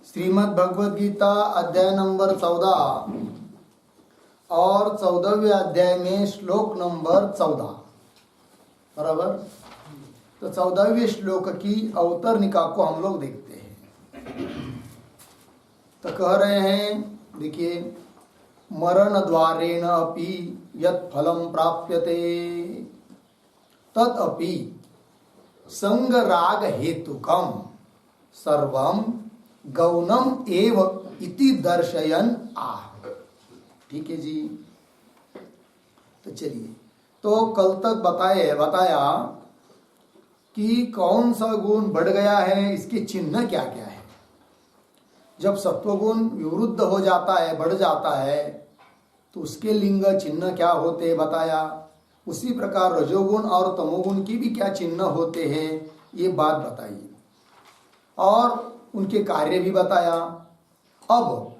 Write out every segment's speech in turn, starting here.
श्रीमद् भगवद गीता अध्याय नंबर 14 और 14वें अध्याय में श्लोक नंबर 14। बराबर। तो 14वें श्लोक की अवतरणिका को हम लोग देखते हैं। तो कह रहे हैं, देखिए, मरण द्वारेण अपि यत् फलम प्राप्यते तत् अपि संग राग हेतुकम सर्वम गौणम एव इति दर्शयन आह। ठीक है जी। तो चलिए, तो कल तक बताया कि कौन सा गुण बढ़ गया है, इसके चिन्ह क्या क्या है। जब सत्वगुण विवृद्ध हो जाता है, बढ़ जाता है, तो उसके लिंग चिन्ह क्या होते हैं बताया। उसी प्रकार रजोगुण और तमोगुण की भी क्या चिन्ह होते हैं, ये बात बताइए, और उनके कार्य भी बताया। अब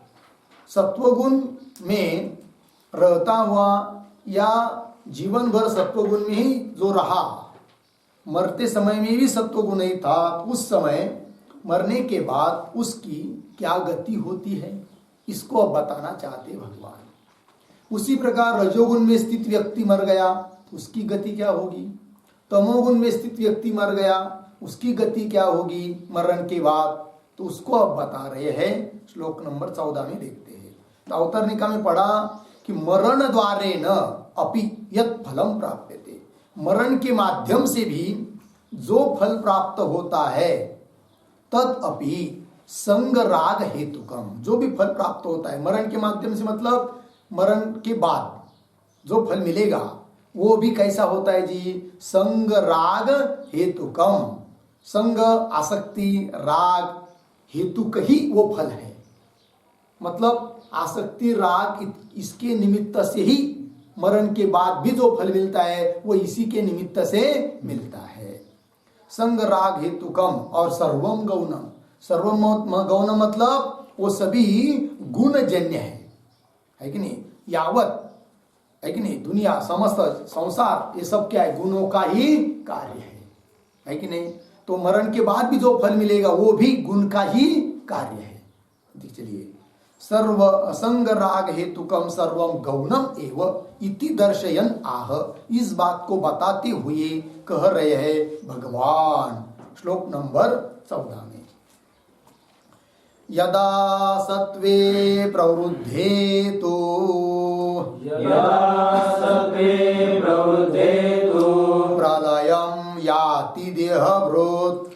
सत्वगुण में रहता हुआ या जीवन भर सत्वगुण में ही जो रहा, मरते समय में भी सत्वगुण ही था, उस समय मरने के बाद उसकी क्या गति होती है, इसको अब बताना चाहते भगवान। उसी प्रकार रजोगुण में स्थित व्यक्ति मर गया, उसकी गति क्या होगी। तमोगुण में स्थित व्यक्ति मर गया, उसकी गति क्या होगी मरण के बाद, तो उसको अब बता रहे हैं। श्लोक नंबर 14 में देखते हैं। तो अवतरणिका में पढ़ा कि मरण द्वारे न अपि यत् फलम प्राप्यते, मरण के माध्यम से भी जो फल प्राप्त होता है, तत् अपि संग राग हेतुकम, जो भी फल प्राप्त होता है मरण के माध्यम से, मतलब मरण के बाद जो फल मिलेगा वो भी कैसा होता है जी, संग राग हेतुकम। संग आसक्ति, राग हेतुक ही वो फल है, मतलब आसक्ति राग इसके निमित्त से ही मरण के बाद भी जो फल मिलता है वो इसी के निमित्त से मिलता है। संग राग हेतुकम और सर्वम गौणम, सर्वम गौण मतलब वो सभी गुणजन्य है कि नहीं, यावत है कि नहीं, दुनिया समस्त संसार ये सब क्या है, गुणों का ही कार्य है कि नहीं। तो मरण के बाद भी जो फल मिलेगा वो भी गुण का ही कार्य है। चलिए, सर्व असंग राग हेतुकम सर्वम गौणम एव इति दर्शयन आह, इस बात को बताते हुए कह रहे हैं भगवान। श्लोक नंबर 14 में, यदा सत्वे प्रवृद्धे तो प्रलयं याति देहभृत्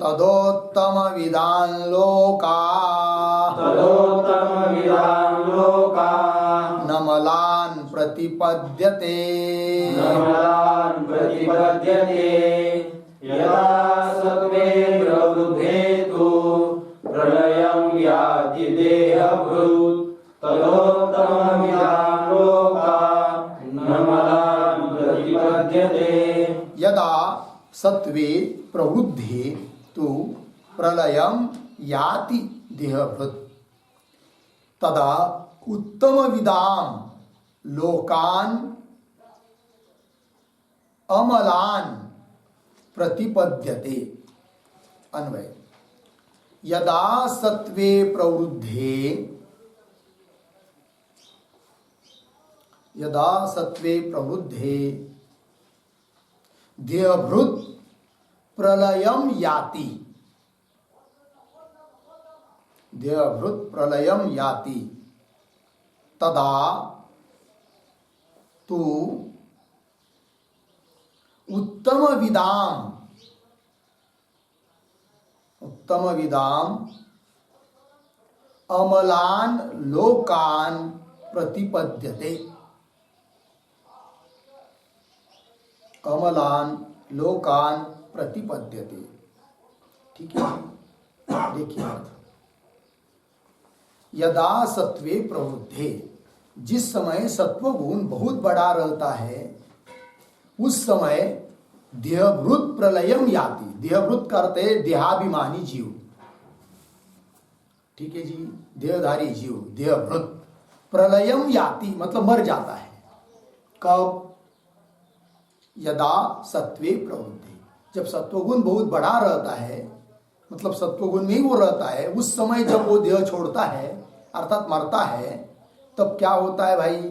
तदोत्तम विदान् लोका नमलान् प्रतिपद्यते यदा सत्वे प्रवृद्धे तु प्रलयं याति देहभृत् तदोत्तमविदान् लोकाः नमलान् प्रतिपद्यते। यदा सत्वे प्रवृद्धे तु प्रलयं याति देहभृत् तदा उत्तमविदां लोकान् अमलान् प्रतिपद्यते। अन्वय, यदा सत्वे प्रवृद्धे, यदा सत्वे प्रवृद्धे देहभृत् प्रलयं याति, देहभृत् प्रलयं याति तदा तु उत्तम विदाम अमलान लोकान प्रतिपद्यते, अमलान लोकान प्रतिपद्यते। ठीक है, देखिए, यदा सत्वे प्रवृद्धे, जिस समय सत्वगुण बहुत बड़ा रहता है उस समय देहभृत प्रलयम याति, देहभृत करते देहाभिमानी जीव, ठीक है जी, देहधारी जीव देहभृत, प्रलयम याति मतलब मर जाता है। कब? यदा सत्वे प्रवृत्ति, जब सत्वगुण बहुत बड़ा रहता है, मतलब सत्वगुण में ही वो रहता है, उस समय जब वो देह छोड़ता है अर्थात मरता है, तब क्या होता है भाई?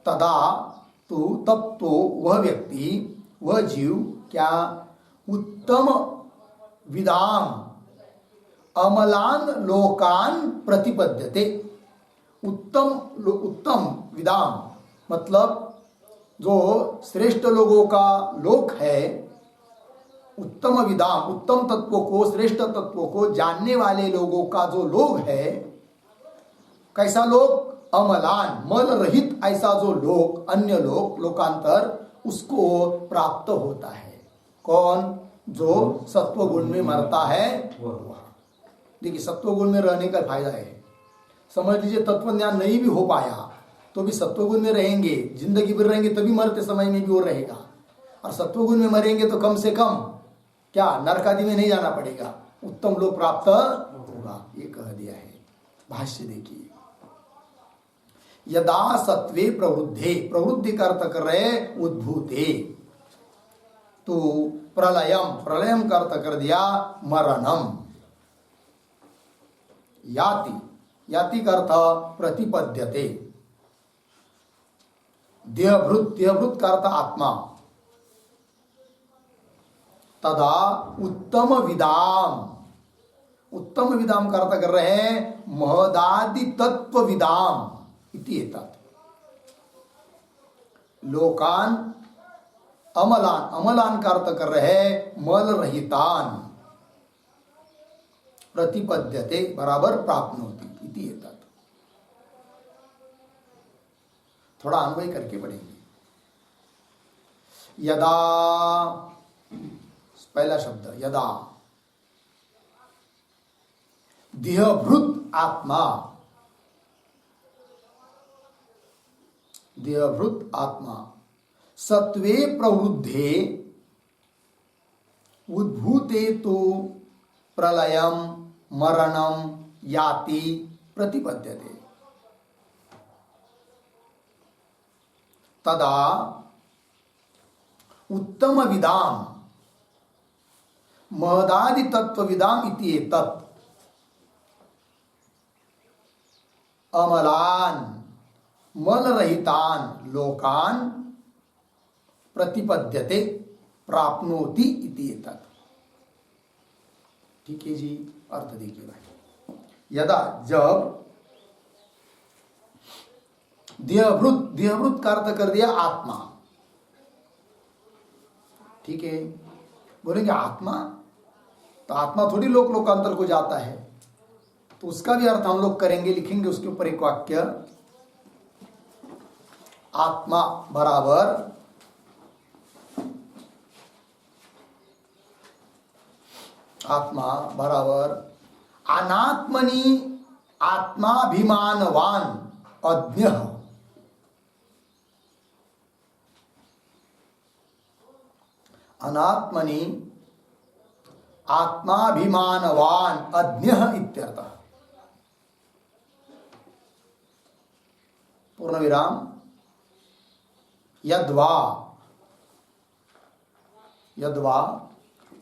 तदा तो तब तो वह व्यक्ति, वह जीव क्या उत्तम विदाम अमलान लोकान प्रतिपद्यते। उत्तम विदाम मतलब जो श्रेष्ठ लोगों का लोक है, उत्तम विदाम उत्तम तत्वों को, श्रेष्ठ तत्वों को जानने वाले लोगों का जो लोक है, कैसा लोक? अमलान मल रहित ऐसा जो लोक, अन्य लोक, लोकांतर, उसको प्राप्त होता है। कौन? जो सत्वगुण में मरता है वह। देखिए सत्वगुण में रहने का फायदा है, समझ लीजिए तत्व ज्ञान नहीं भी हो पाया तो भी सत्वगुण में रहेंगे, जिंदगी भर रहेंगे, तभी मरते समय में भी वो रहेगा। और सत्वगुण में मरेंगे तो कम से कम क्या नरक आदि में नहीं जाना पड़ेगा, उत्तम लोक प्राप्त होगा, ये कह दिया है। भाष्य देखिए, यदा सत्वे प्रवृद्धे, प्रवृद्धि का अर्थ कर रहे उद्भूते, तो प्रलयम का अर्थ कर दिया मरणम, याति का अर्थ प्रतिपद्यते, देहभृत का अर्थ आत्मा, तदा उत्तम विदाम का अर्थ कर रहे हैं महदादि तत्व विदाम इति एतत्। लोकान अमलान का अर्थ कर रहे हैं मल रहितान, प्रतिपद्यते बराबर प्राप्नोति इति एतत्। थोड़ा अन्वय करके पढ़ेंगे। यदा, पहला शब्द यदा, देहभृत आत्मा, देहभृत आत्मा सत्वे प्रवृद्धे उद्भूते तो प्रलयम मरणम याति प्रतिपद्यते, तदा उत्तम विदाम महदादि तत्व विदाम इति एतत्। अमलान मल रहितान लोकान प्रतिपद्यते प्राप्नोति इति एतत्। ठीक है जी, अर्थ देखिए भाई। यदा, जब, देहभृत का अर्थ कर दिया आत्मा। ठीक है, बोलेंगे आत्मा, तो आत्मा थोड़ी लोकांतर को जाता है, तो उसका भी अर्थ हम लोग करेंगे, लिखेंगे उसके ऊपर एक वाक्य, आत्मा बराबर अनात्मनि आत्माभिमानवान अज्ञ, अनात्मनि आत्माभिमानवान अज्ञ इत्यर्थः। पूर्ण विराम। यद्वा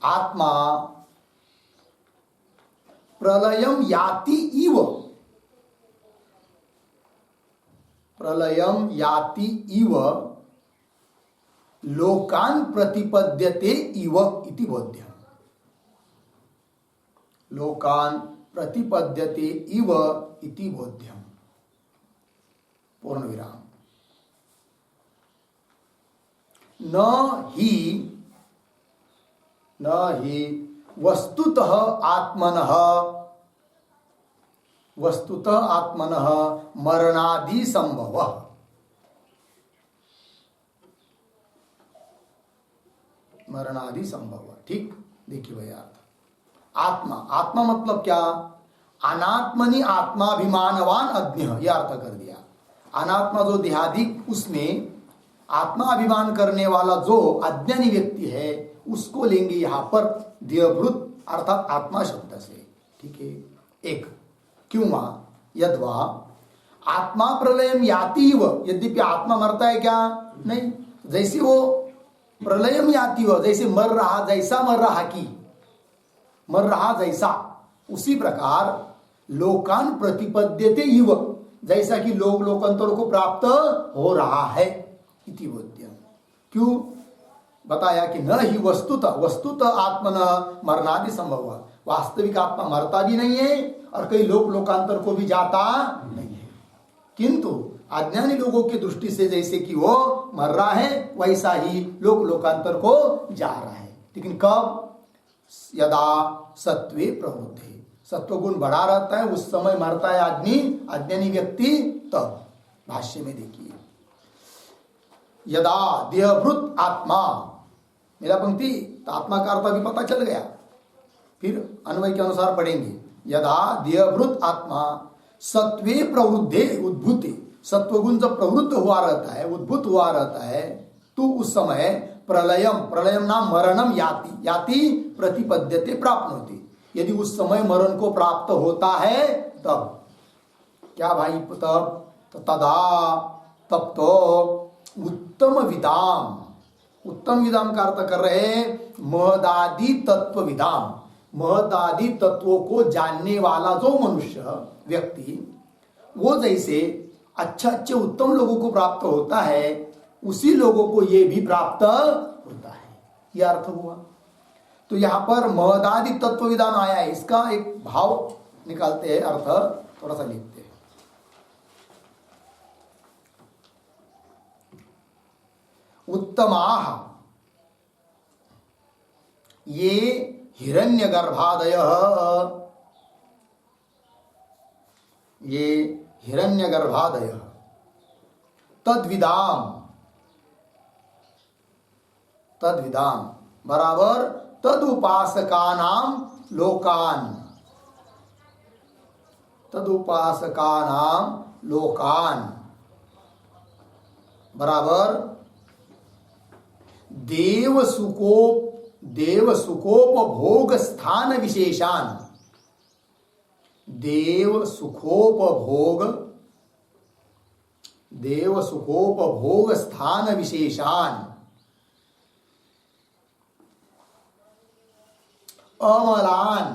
आत्मा प्रलयम याति इव लोकान प्रतिपद्यते इव इति बोध्यम्। लोकान प्रतिपद्यते इव इति बोध्यम्। पूर्ण विराम। न ही वस्तुतः आत्मनः मरणादि संभवः। मरणादि संभव। ठीक, देखिए भैया, आत्मा मतलब क्या? अनात्मनि आत्माभिमानवान अज्ञ, यह अर्थ कर दिया। अनात्मा जो देहादिक, उसमें आत्माभिमान करने वाला जो अज्ञानी व्यक्ति है, उसको लेंगे यहां पर देहभृत अर्थात आत्मा शब्द से। ठीक है, एक क्यों यद्वा आत्मा प्रलयम याति, यद्यपि आत्मा मरता है क्या? नहीं, जैसे वो प्रलयम याति हो, जैसे मर रहा जैसा उसी प्रकार लोकान प्रतिपद्यते इव, जैसा कि लोक लोकांतरों को प्राप्त हो रहा है इति बोध्यम। क्यों बताया कि न ही वस्तुतः आत्मन मरणादि संभव, वास्तविक आत्मा मरता भी नहीं है और कई लोक लोकांतर को भी जाता नहीं है, किंतु अज्ञानी लोगों की दृष्टि से जैसे कि वो मर रहा है वैसा ही लोक लोकांतर को जा रहा है। लेकिन कब? यदा सत्वे प्रवृत्ति, सत्वगुण बढ़ा रहता है उस समय मरता है आदमी, अज्ञानी व्यक्ति। तब भाष्य में देखिए, यदा देहभृत आत्मा, मेरा पंक्ति तो आत्मा का अर्थ भी पता चल गया, फिर अन्वय के अनुसार पढ़ेंगे। यदा देहभृत आत्मा सत्वे प्रवृद्धे उद्भूते, सत्वगुण जब प्रवृत्त हुआ रहता है, उद्भूत हुआ रहता है, तो उस समय प्रलयम नाम मरणम याति प्रतिपद्यते प्राप्त होती, यदि उस समय मरण को प्राप्त होता है तब क्या भाई? तब तो उत्तम विदाम का अर्थ कर रहे महदादि तत्व विदाम, महदादि तत्वों को जानने वाला जो मनुष्य व्यक्ति, वो जैसे अच्छे उत्तम लोगों को प्राप्त होता है उसी लोगों को ये भी प्राप्त होता है, यह अर्थ हुआ। तो यहां पर महदादि तत्व विधान आया है, इसका एक भाव निकालते हैं, अर्थ थोड़ा सा लिखते हैं। उत्तमाः ये हिरण्यगर्भादयः तद्विदाम बराबर तदुपासकानां लोकान बराबर देवसुखोपभोग स्थान विशेषान, देवसुखोपभोग स्थान विशेषान अमलान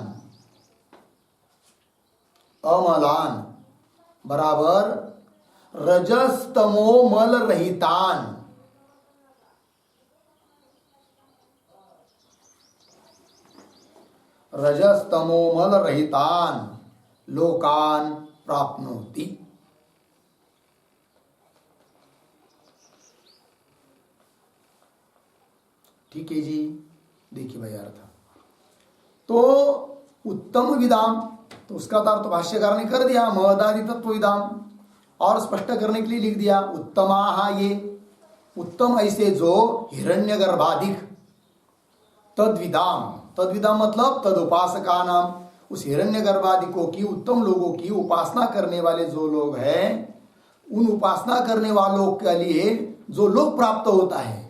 बराबर रजस्तमो मल रहितान लोकान प्राप्नोति। ठीक है जी, देखिए भाई अर्थ तो उत्तम विदाम, तो उसका अर्थ तो भाष्यकार ने कर दिया महदादि तत्व विदाम, और स्पष्ट करने के लिए लिख दिया उत्तमाः ये उत्तम ऐसे जो हिरण्यगर्भाधिक तद्विदाम मतलब तदुपासका नाम, उस हिरण्यगर्भादिकों की उत्तम लोगों की उपासना करने वाले जो लोग हैं, उन उपासना करने वालों के लिए जो लोक प्राप्त होता है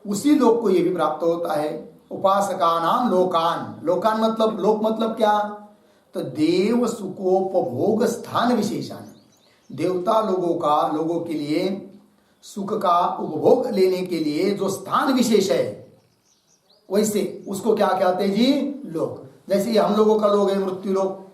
उसी लोक को ये भी प्राप्त होता है। उपासका नाम लोकान मतलब लोक मतलब क्या? तो देव सुखोपभोग स्थान विशेषण, देवता लोगों के लिए सुख का उपभोग लेने के लिए जो स्थान विशेष है, वैसे उसको क्या कहते हैं जी? लोक। जैसे हम लोगों का लोग है मृत्यु लोक,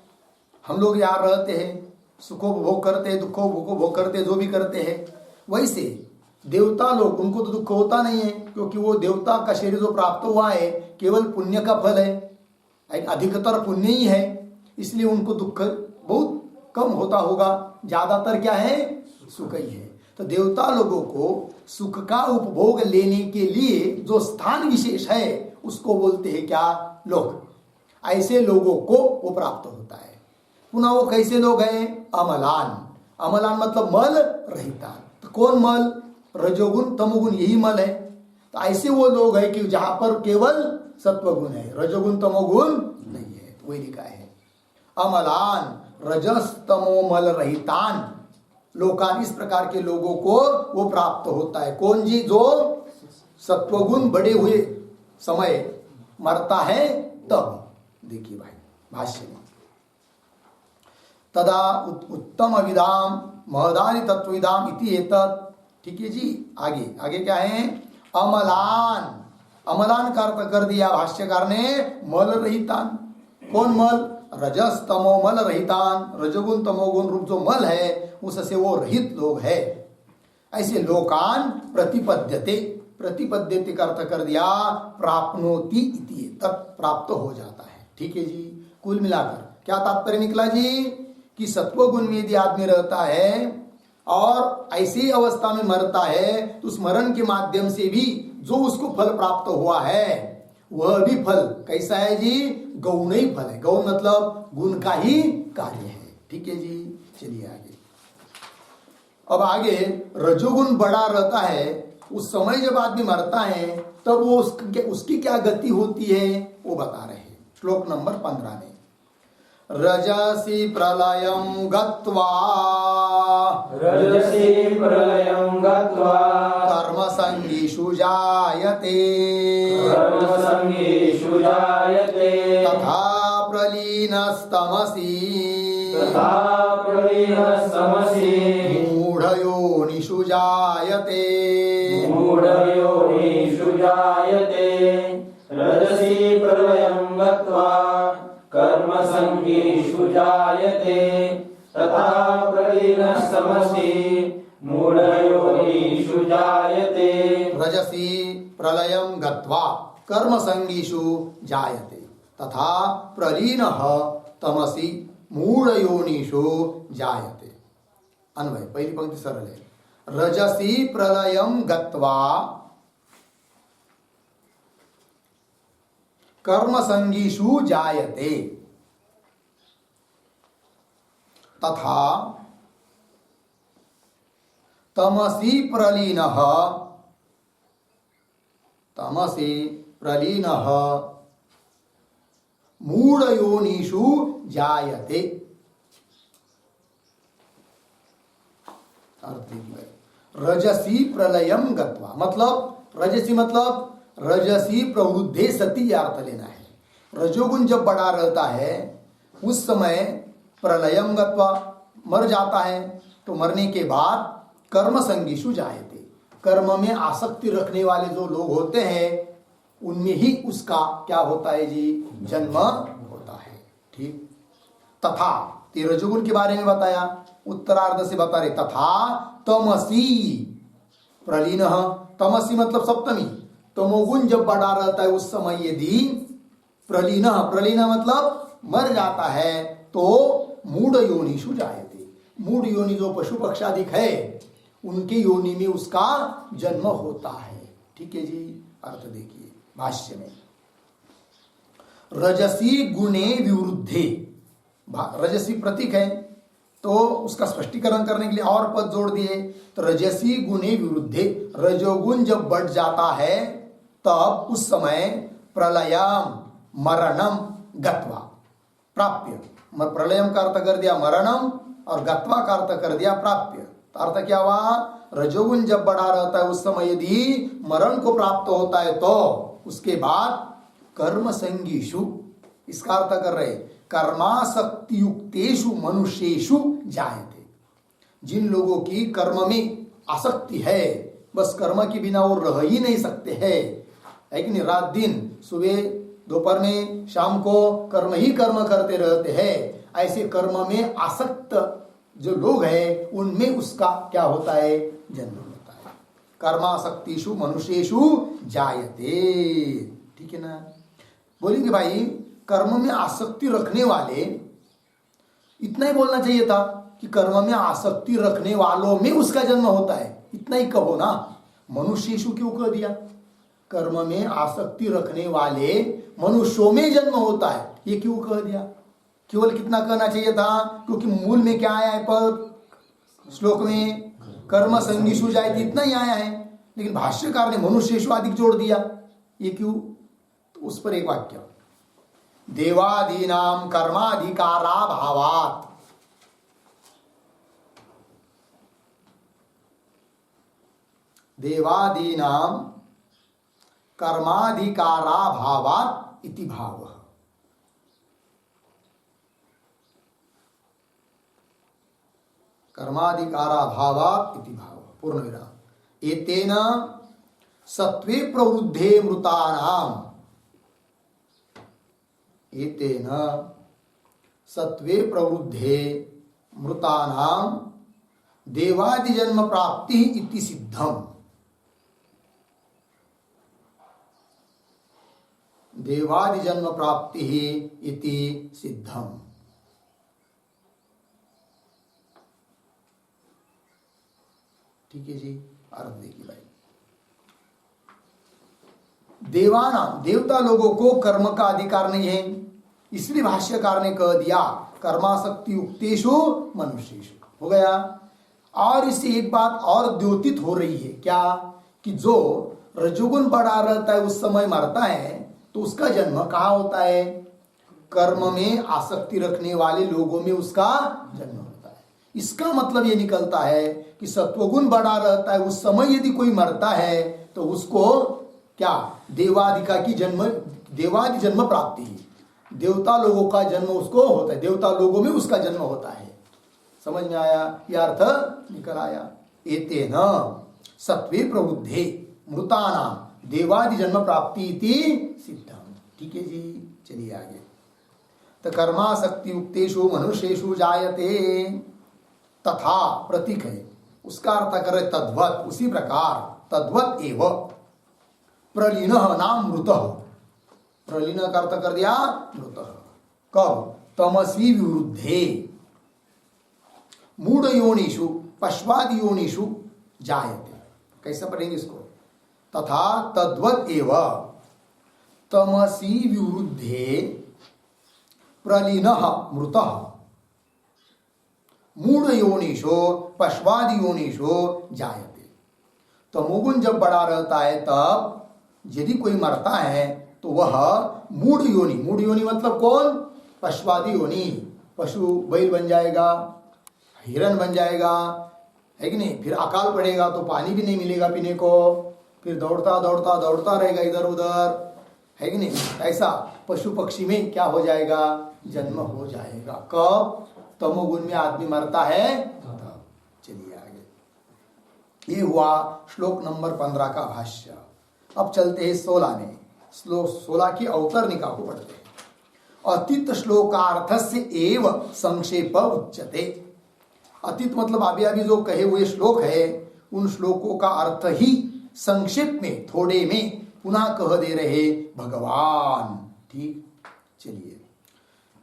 हम लोग यहाँ रहते हैं, सुखोपभोग करते हैं, दुखोपभोग करते हैं, जो भी करते हैं, वैसे देवता लोग उनको तो दुख होता नहीं है, क्योंकि वो देवता का शरीर जो प्राप्त हुआ है केवल पुण्य का फल है, अधिकतर पुण्य ही है, इसलिए उनको दुख बहुत कम होता होगा, ज्यादातर क्या है? सुख ही है। तो देवता लोगों को सुख का उपभोग लेने के लिए जो स्थान विशेष है उसको बोलते हैं क्या? लोक। ऐसे लोगों को वो प्राप्त होता है। पुनः वो कैसे लोग हैं? अमलान मतलब मल रहिता। तो कौन मल? रजोगुण तमोगुण, यही मल है। तो ऐसे वो लोग हैं कि जहां पर केवल सत्वगुण है, रजोगुण तमोगुण नहीं है। तो वही लिखा है अमलान रजस्तमो मल रहितान लोकान, इस प्रकार के लोगों को वो प्राप्त होता है। कौन जी? जो सत्वगुण बड़े हुए समय मरता है तब। देखिए भाई भाष्य में तदा उत्तम विदाम महदानि तत्वविदाम इति एतत्। ठीक है जी, आगे क्या है? अमलान, अमलान का अर्थ कर दिया भाष्यकार ने मल रहितान। कौन मल? रजस तमो मल रहितान, रजोगुण तमोगुण रूप जो मल है उससे वो रहित लोग है। ऐसे लोकान प्रतिपद्यते, प्रतिपद्यते का अर्थ कर दिया प्राप्नोति इति, तत् प्राप्त हो जाता है। ठीक है जी। कुल मिलाकर क्या तात्पर्य निकला जी कि सत्वगुण में यदि आदमी रहता है और ऐसी अवस्था में मरता है तो उस मरण के माध्यम से भी जो उसको फल प्राप्त हुआ है वह भी फल कैसा है जी? गौण ही फल है। गौण मतलब गुण का ही कार्य है। ठीक है जी। चलिए आगे। अब आगे रजोगुण बड़ा रहता है, उस समय जब आदमी मरता है तब वो उसकी क्या गति होती है वो बता रहे हैं श्लोक नंबर 15 में। रजसी प्रलयं गत्वा, रजसी प्रलयं गत्वा कर्मसंगीषु जायते, कर्मसंगीषु जायते, तथा प्रलीनस्तमसि, तथा प्रलीनस्तमसि, मूढयोनिषु जायते, मूढयोनिषु जायते। रजसी प्रलयं गत्वा कर्मसंगीषु जायते, तथा प्रलीनस्तमसि, मूढयोनिषु जायते। रजसी प्रलयं गत्वा कर्मसंगीषु जायते, तथा प्रलीनः तमसि मूढयोनिषु जायते। अन्वय, पहली पंक्ति सरल है। रजसी प्रलयं गत्वा कर्मसंगीषु जायते, तथा तमसि प्रलीनः, तमसि प्रलीनः मूढयोनिषु जायते। रजसी प्रलयम गत्वा मतलब रजसी मतलब रजसी प्रवृद्धे सती अर्थ लेना है। रजोगुण जब बड़ा रहता है उस समय प्रलयम गत्वा मर जाता है, तो मरने के बाद कर्म संगीषु जायते, कर्म में आसक्ति रखने वाले जो लोग होते हैं उनमें ही उसका क्या होता है जी? जन्म होता है। ठीक। तथा ते रजोगुण के बारे में बताया, उत्तरार्ध से बता रहे तथा तमसी प्रलीनः, तमसी मतलब सप्तमी, तमोगुण जब बड़ा रहता है उस समय यदि प्रलीनः, प्रलीनः मतलब मर जाता है, तो मूढ़ योनिषु जायते, मूढ़ योनि जो पशु पक्षादिक है उनके योनि में उसका जन्म होता है। ठीक है जी। अर्थ देखिए भाष्य में, रजसी गुणे विवृद्धे, रजसी प्रतीक है तो उसका स्पष्टीकरण करने के लिए और पद जोड़ दिए। तो रजसी गुणे विवृद्धे, रजोगुण जब बढ़ जाता है तब उस समय प्रलयम मरणम गत्वा प्राप्य, प्रलयम का अर्थ कर दिया मरणम और गत्वा का अर्थ कर दिया प्राप्य। तो अर्थ क्या हुआ? रजोगुण जब बढ़ा रहता है उस समय यदि मरण को प्राप्त होता है तो उसके बाद कर्म संगीषु, इसका अर्थ कर रहे कर्मासक्ति युक्तेषु मनुष्येषु जायते, जिन लोगों की कर्म में आसक्ति है, बस कर्म के बिना वो रह ही नहीं सकते हैं, है कि नहीं? रात दिन, सुबह दोपहर में, शाम को कर्म ही कर्म करते रहते हैं, ऐसे कर्म में आसक्त जो लोग हैं उनमें उसका क्या होता है? जन्म होता है। कर्मासक्तिषु मनुष्येषु जायते। ठीक है ना? बोलेंगे भाई कर्म में आसक्ति रखने वाले, इतना ही बोलना चाहिए था कि कर्म में आसक्ति रखने वालों में उसका जन्म होता है, इतना ही कहो ना। मनुष्येषु क्यों कह दिया? कर्म में आसक्ति रखने वाले मनुष्यों में जन्म होता है, ये क्यों कह दिया? केवल कितना कहना चाहिए था? क्योंकि मूल में क्या आया है पद श्लोक में? कर्म संगीषु जायते, इतना ही आया है, लेकिन भाष्यकार ने मनुष्येषु आदि जोड़ दिया, ये क्यों? तो उस पर एक वाक्य, देवादीनां कर्माधिकाराभावात्, देवादीनां कर्माधिकाराभावात् इति भावः। कर्माधिकाराभावात् इति भावः, पूर्ण विराम। एतेन सत्वे प्रवृद्धे मृतानाम एतेन सत्वे प्रवृद्धे मृतानाम देवादि जन्म प्राप्ति इति सिद्धम। देवादि जन्म प्राप्ति इति सिद्धम। ठीक है जी, अर्थ देखिए भाई। देवानाम देवता लोगों को कर्म का अधिकार नहीं है, इसलिए भाष्यकार ने कह दिया कर्मासक्ति युक्तेषु मनुष्येषु। हो गया। और इससे एक बात और द्योतित हो रही है, क्या कि जो रजोगुण बढ़ा रहता है उस समय मरता है तो उसका जन्म कहाँ होता है? कर्म में आसक्ति रखने वाले लोगों में उसका जन्म होता है। इसका मतलब ये निकलता है कि सत्वगुण बढ़ा रहता है उस समय यदि कोई मरता है तो उसको क्या देवादि जन्म प्राप्ति है, देवता लोगों का जन्म उसको होता है, देवता लोगों में उसका जन्म होता है। समझ में आया? यह अर्थ निकल आया। एतेन सत्वे प्रवृद्धे मृतानाम देवादि जन्म प्राप्ति इति सिद्धम। ठीक है जी, चलिए आगे। तो कर्मासक्ति युक्तेषु मनुष्येषु जायते, तथा प्रतीक है, उसका अर्थ करे तद्वत, उसी प्रकार, तद्वत एव प्रलीनः नाम मृतः। प्रलीन का अर्थ कर दिया मृतः। कब? तमसी विवृद्धे मूढ़ योनिषु पश्वादि योनिषु जायते। कैसे पढ़ेंगे इसको? तथा तद्वत एव तमसी विवृद्धे प्रलीनः मृतः मूढ़ योनिषु पश्वादि योनिषु जायते। तमोगुण जब बड़ा रहता है तब यदि कोई मरता है तो वह मूढ़ योनि मतलब कौन? पश्वादि योनि। पशु बैल बन जाएगा, हिरण बन जाएगा, है कि नहीं? फिर अकाल पड़ेगा तो पानी भी नहीं मिलेगा पीने को, फिर दौड़ता रहेगा इधर उधर, है कि नहीं? ऐसा पशु पक्षी में क्या हो जाएगा? जन्म हो जाएगा। कब? तमोगुण में आदमी मरता है तब। चलिए आगे। ये हुआ श्लोक नंबर 15 का भाष्य। अब चलते हैं 16 में। श्लोक 16 की अवतरणिका को पढ़ते हैं। अतीत श्लोकार्थ से एव संक्षेप उच्यते। अतीत मतलब अभी जो कहे हुए श्लोक है उन श्लोकों का अर्थ ही संक्षेप में थोड़े में पुनः कह दे रहे भगवान। ठीक, चलिए।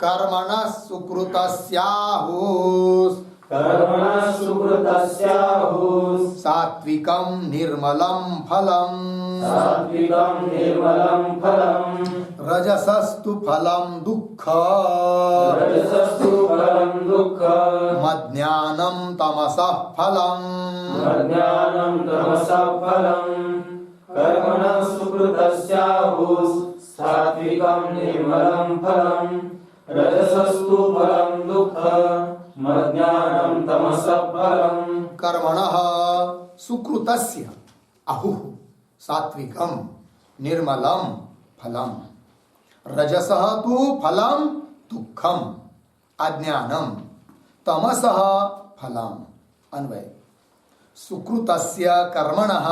कर्मणः सुकृतस्याहुः सात्विकं निर्मलं फलम् रजसस्तु फलं दुःखम् मज्ञानं तमसः फलम्। कर्मणः सुकृतस्याहुः सात्विकं निर्मलं फलं रजसस्तु फलं दुःखम् मज्ञानं तमसः फलम्। कर्मणः सुकृतस्य अहुः सात्विकं निर्मलं फलं रजसः तु फलं दुःखम् अज्ञानं तमसः फलम्। अन्वय। सुकृतस्य कर्मणः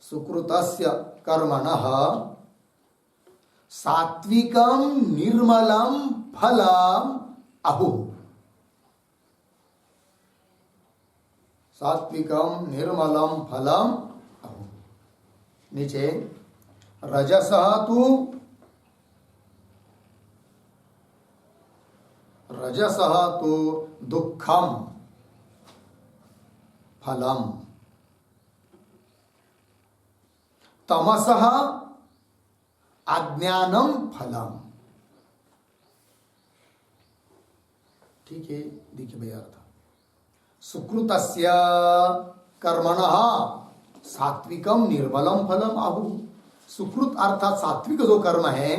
सुकृतस्य कर्मणः सात्विकं निर्मलं फलम् अहुः। सात्विकं निर्मलं फलम् अहुः। नीचे रजसः तु दुःखं फलम् तमसः अज्ञानं फलम्। ठीक है, देखिए भैया अर्थ। सुकृतस्य कर्मणः सात्विकं निर्मलं फलम् आहुः। सुकृत अर्थात सात्विक जो कर्म है,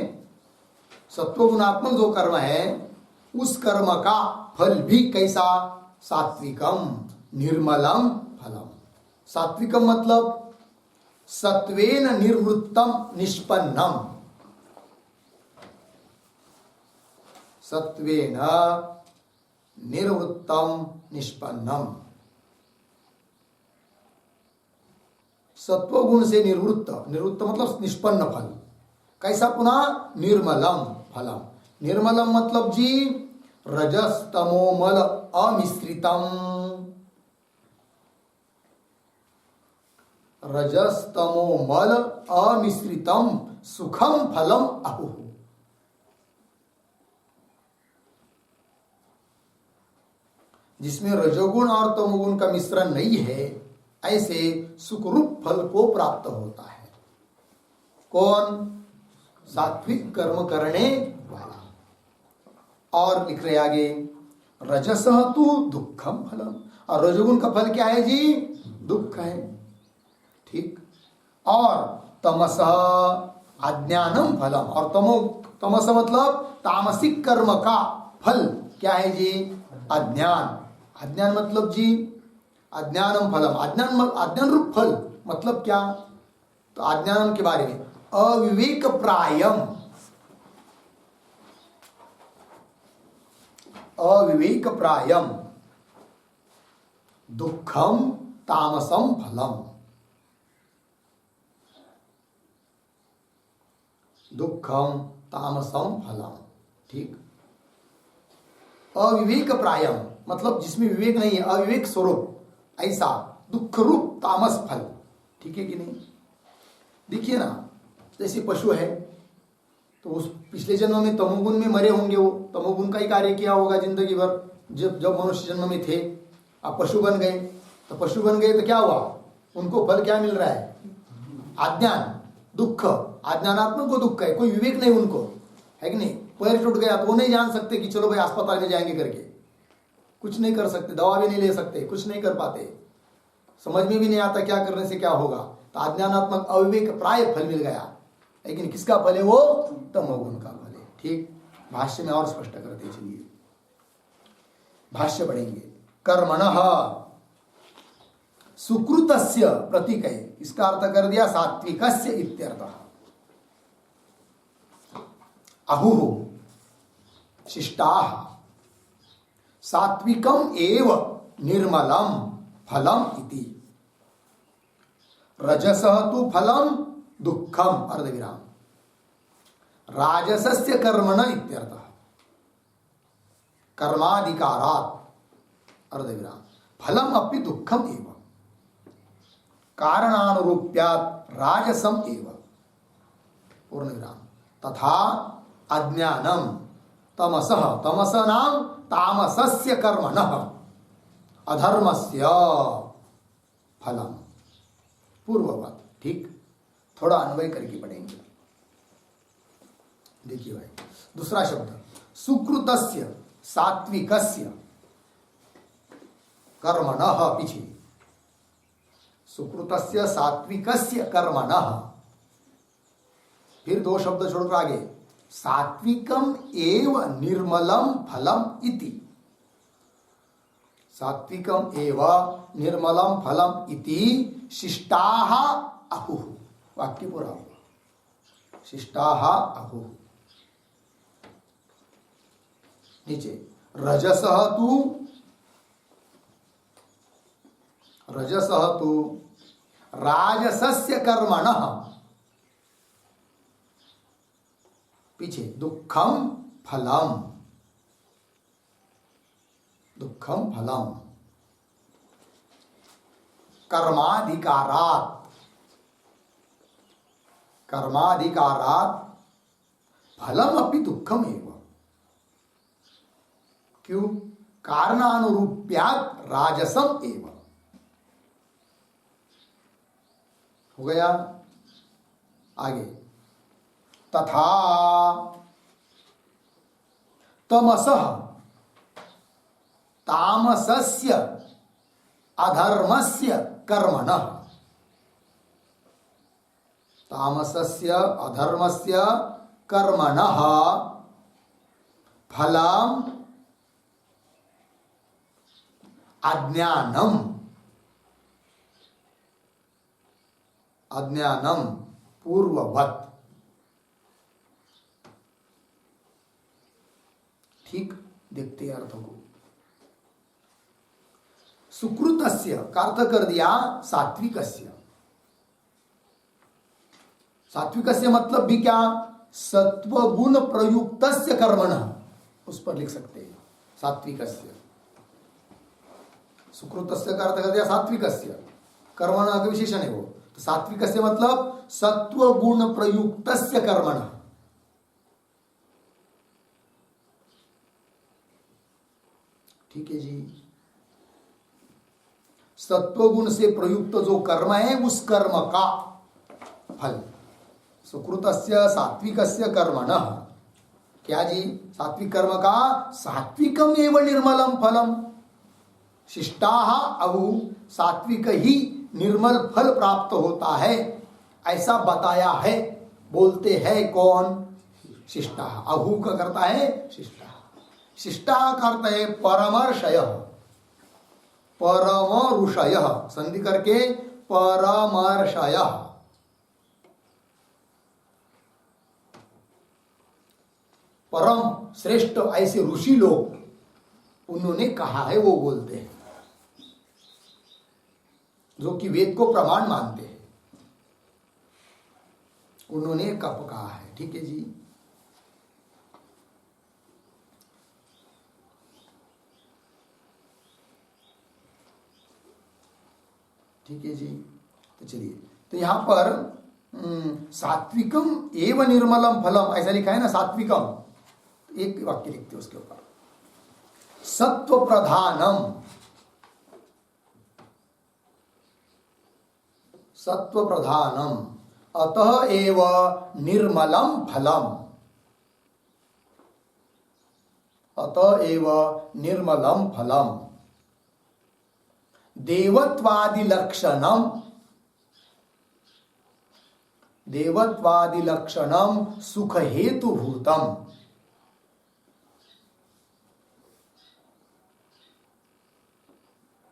सत्वगुणात्मक जो कर्म है, उस कर्म का फल भी कैसा? सात्विकम निर्मलम फलम। सात्विकम मतलब सत्वेन निर्वृत्तम निष्पन्नम। सत्वेन निर्वृत्तम निष्पन्नम। सत्वगुण से निवृत्त, निवृत्त मतलब निष्पन्न फल। कैसा पुनः? निर्मलम फलम। निर्मलम मतलब जी रजस तमोमल अमिश्रितम, रजस तमोमल अमिश्रितम सुखम फलम अहु। जिसमें रजोगुण और तमोगुण का मिश्रण नहीं है, ऐसे सुखरूप फल को प्राप्त होता है। कौन? सात्विक कर्म करने वाला। और लिख रहे आगे, रजसः तु दुखम फलम। और रजोगुण का फल क्या है जी? दुख है। ठीक। और तमसः अज्ञानम फलम। और तमस मतलब तामसिक कर्म का फल क्या है जी? अज्ञान। अज्ञान मतलब जी अज्ञानम फलम। अज्ञान रूप फल मतलब क्या? तो अज्ञानम के बारे में, अविवेक प्रायम, अविवेक प्रायम दुखम तामसम फलम। दुखम तामसम फलम। ठीक। अविवेक प्रायम मतलब जिसमें विवेक नहीं है, अविवेक स्वरूप, ऐसा दुख रूप तामस फल। ठीक है कि नहीं? देखिए ना, जैसे पशु है तो उस पिछले जन्म में तमोगुण में मरे होंगे, वो तमोगुण का ही कार्य किया होगा जिंदगी भर। जब मनुष्य जन्म में थे, अब पशु बन गए, तो पशु बन गए तो क्या हुआ? उनको फल क्या मिल रहा है? अज्ञान, दुख। अज्ञानात्मक को दुख है, कोई विवेक नहीं उनको, है कि नहीं? पैर टूट गया तो वो नहीं जान सकते कि चलो भाई अस्पताल में जाएंगे करके, कुछ नहीं कर सकते, दवा भी नहीं ले सकते, कुछ नहीं कर पाते, समझ में भी नहीं आता क्या करने से क्या होगा। तो अज्ञानात्मक अविवेक प्राय फल मिल गया। लेकिन किसका फल है वो? तमोगुण का फल है। ठीक। भाष्य में और स्पष्ट करते चलिए, भाष्य पढ़ेंगे। कर्मणः सुकृतस्य प्रतीक है, इसका अर्थ कर दिया सात्विकस्य इत्यर्थः। अहुः शिष्टाः सात्विकम एव निर्मलम फलम इति। रजसः तु फलम दुखम अर्धविराम। राजसस्य कर्मण इत्यर्थः। कर्माधिकारात् अर्धविराम फलम अपि दुखम एव। कारणानुरूप्यात् राजसम एव पूर्णविराम। तथा अज्ञानम तमसः, तमसः नाम तामसस्य कर्मणः अधर्मस्य फलम पूर्ववत। ठीक। थोड़ा अन्वय करके पढ़ेंगे। देखिए भाई, दूसरा शब्द सुकृतस्य सात्विकस्य कर्मणः, पीछे सुकृतस्य सात्विकस्य कर्मणः, फिर दो शब्द छोड़कर आगे सात्विकम एव निर्मलम फलम इति। सात्विकम एव निर्मलम फलम इति शिष्टाः अहुः। वाक्य पूरा हुआ। शिष्टाः अहुः। नीचे रजसः तु राजसस्य कर्मणः, पीछे दुखम फलम, दुखम फलम कर्माधिकारात्, कर्माधिकारात् फलम अपि दुखम एव। क्यों? कारणानुरूप्यात् राजसम एव। हो गया। आगे तथा तमसः तामसस्य अधर्मस्य कर्मणः। तामसस्य अधर्मस्य कर्मणः फलम् अज्ञानम, अज्ञानम पूर्ववत। ठीक। देखते हैं अर्थों को। सुकृतस्य का अर्थ कर दिया सात्विकस्य, सात्विकस्य मतलब भी क्या, सत्वगुण प्रयुक्तस्य कर्मणः, उस पर लिख सकते हैं सात्विकस्य। सुकृतस्य का अर्थ कर दिया सात्विकस्य, कर्मणः का विशेषण है वो। तो सात्विकस्य मतलब सत्वगुण प्रयुक्तस्य कर्मणः। ठीक है जी, सत्वगुण से प्रयुक्त जो कर्म है उस कर्म का फल। सुकृतस्य सात्विकस्य कर्मणः, क्या जी, सात्विक कर्म का सात्विकम एव निर्मलम फलम। शिष्टाः अहु, सात्विक ही निर्मल फल प्राप्त होता है, ऐसा बताया है, बोलते हैं कौन, शिष्टाः। अहु का करता है शिष्टाः। शिष्टाः करता है परमर्षयः, परम ऋषयः, संधि करके परमर्षयः। परम श्रेष्ठ ऐसे ऋषि लोग, उन्होंने कहा है, वो बोलते हैं, जो कि वेद को प्रमाण मानते हैं, उन्होंने कब कहा है। ठीक है जी, ठीक है जी। तो चलिए, तो यहां पर सात्विकम एवं निर्मलम फलम ऐसा लिखा है ना, सात्विकम, एक वाक्य लिखते उसके ऊपर, सत्व प्रधानम, सत्व प्रधानम अतः एव निर्मलम फलम, अतः एव निर्मलम फलम। देवत्वादि लक्षणम, देवत्वादि लक्षणम सुख हेतु भूतम।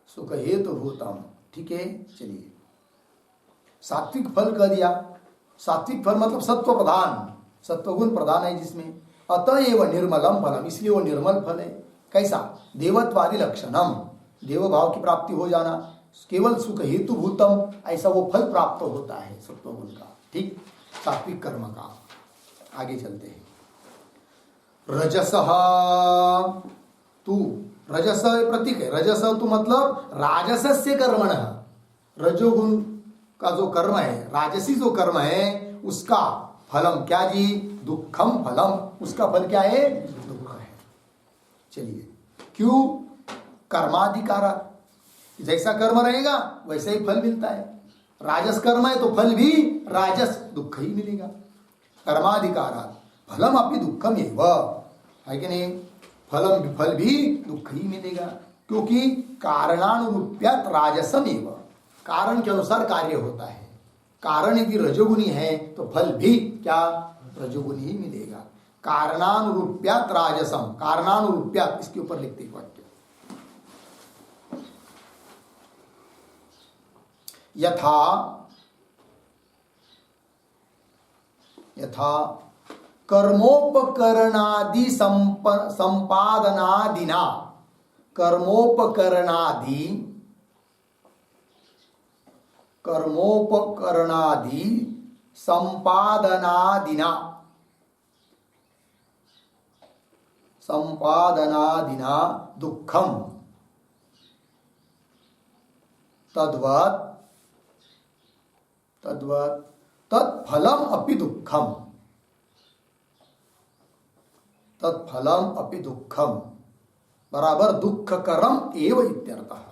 सुख हेतु भूतम। ठीक है, चलिए, सात्विक फल कह दिया। सात्विक फल मतलब सत्व प्रधान, सत्वगुण प्रधान है जिसमें, अतएव निर्मलम फलम, इसलिए वो निर्मल फल है। कैसा, देवत्वादि लक्षणम, देव भाव की प्राप्ति हो जाना, केवल सुख हेतु भूतम, ऐसा वो फल प्राप्त होता है सत्वगुण का। ठीक, सात्विक कर्म का। आगे चलते हैं। रजसः तु, रजस प्रतीक है, रजस तो मतलब राजसस्य कर्मणः, रजोगुण का जो कर्म है, राजसी जो कर्म है, उसका फलम क्या जी, दुखम फलम, उसका फल क्या है, दुख है। चलिए, क्यों, कर्माधिकार, जैसा कर्म रहेगा वैसा ही फल मिलता है। राजस कर्म है तो फल भी राजस दुख ही मिलेगा। कर्माधिकारात् फलम अपि दुखम एव, है कि नहीं, फलम फल भी दुख ही मिलेगा, क्योंकि कारणानुरूप्यात् राजसम एव, कारण के अनुसार कार्य होता है। कारण यदि रजोगुणी है तो फल भी क्या, रजोगुणी ही मिलेगा। कारणानुरूप्यात् राजसम, कारणानुरूप्यात्, इसके ऊपर लिखते हैं वाक्य, यथा यथा कर्मोपकरणादि संपादनादिना, कर्मोपकरणादि, कर्मोपकरणादि संपादनादिना, संपादनादिना दुःखम, तद्वत् तद्वत् तत्फलम अपि दुःखम, तत्फलम अपि दुःखम बराबर दुःखकरम एव इत्यर्थः।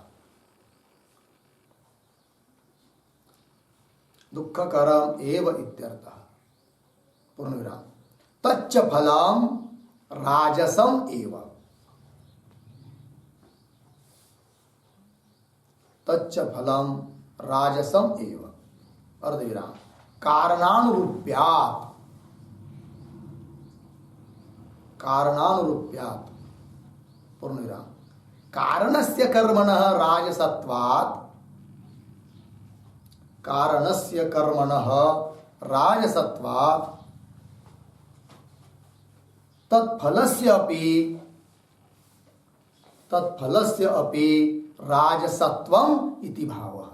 दुःखकरम एव इत्यर्थः, पूर्णविराम। तच्च फलम राजसम एव, तच्च फलम राजसम एव, अर्धविराम। कारणानुरूप्यात्, कारणानुरूप्यात्, पूर्णविराम। कारणस्य कर्मणः राजसत्वात्, कारणस्य कर्मणः राजसत्वात् तत्फलस्य अपि राजसत्वम् इति भावः।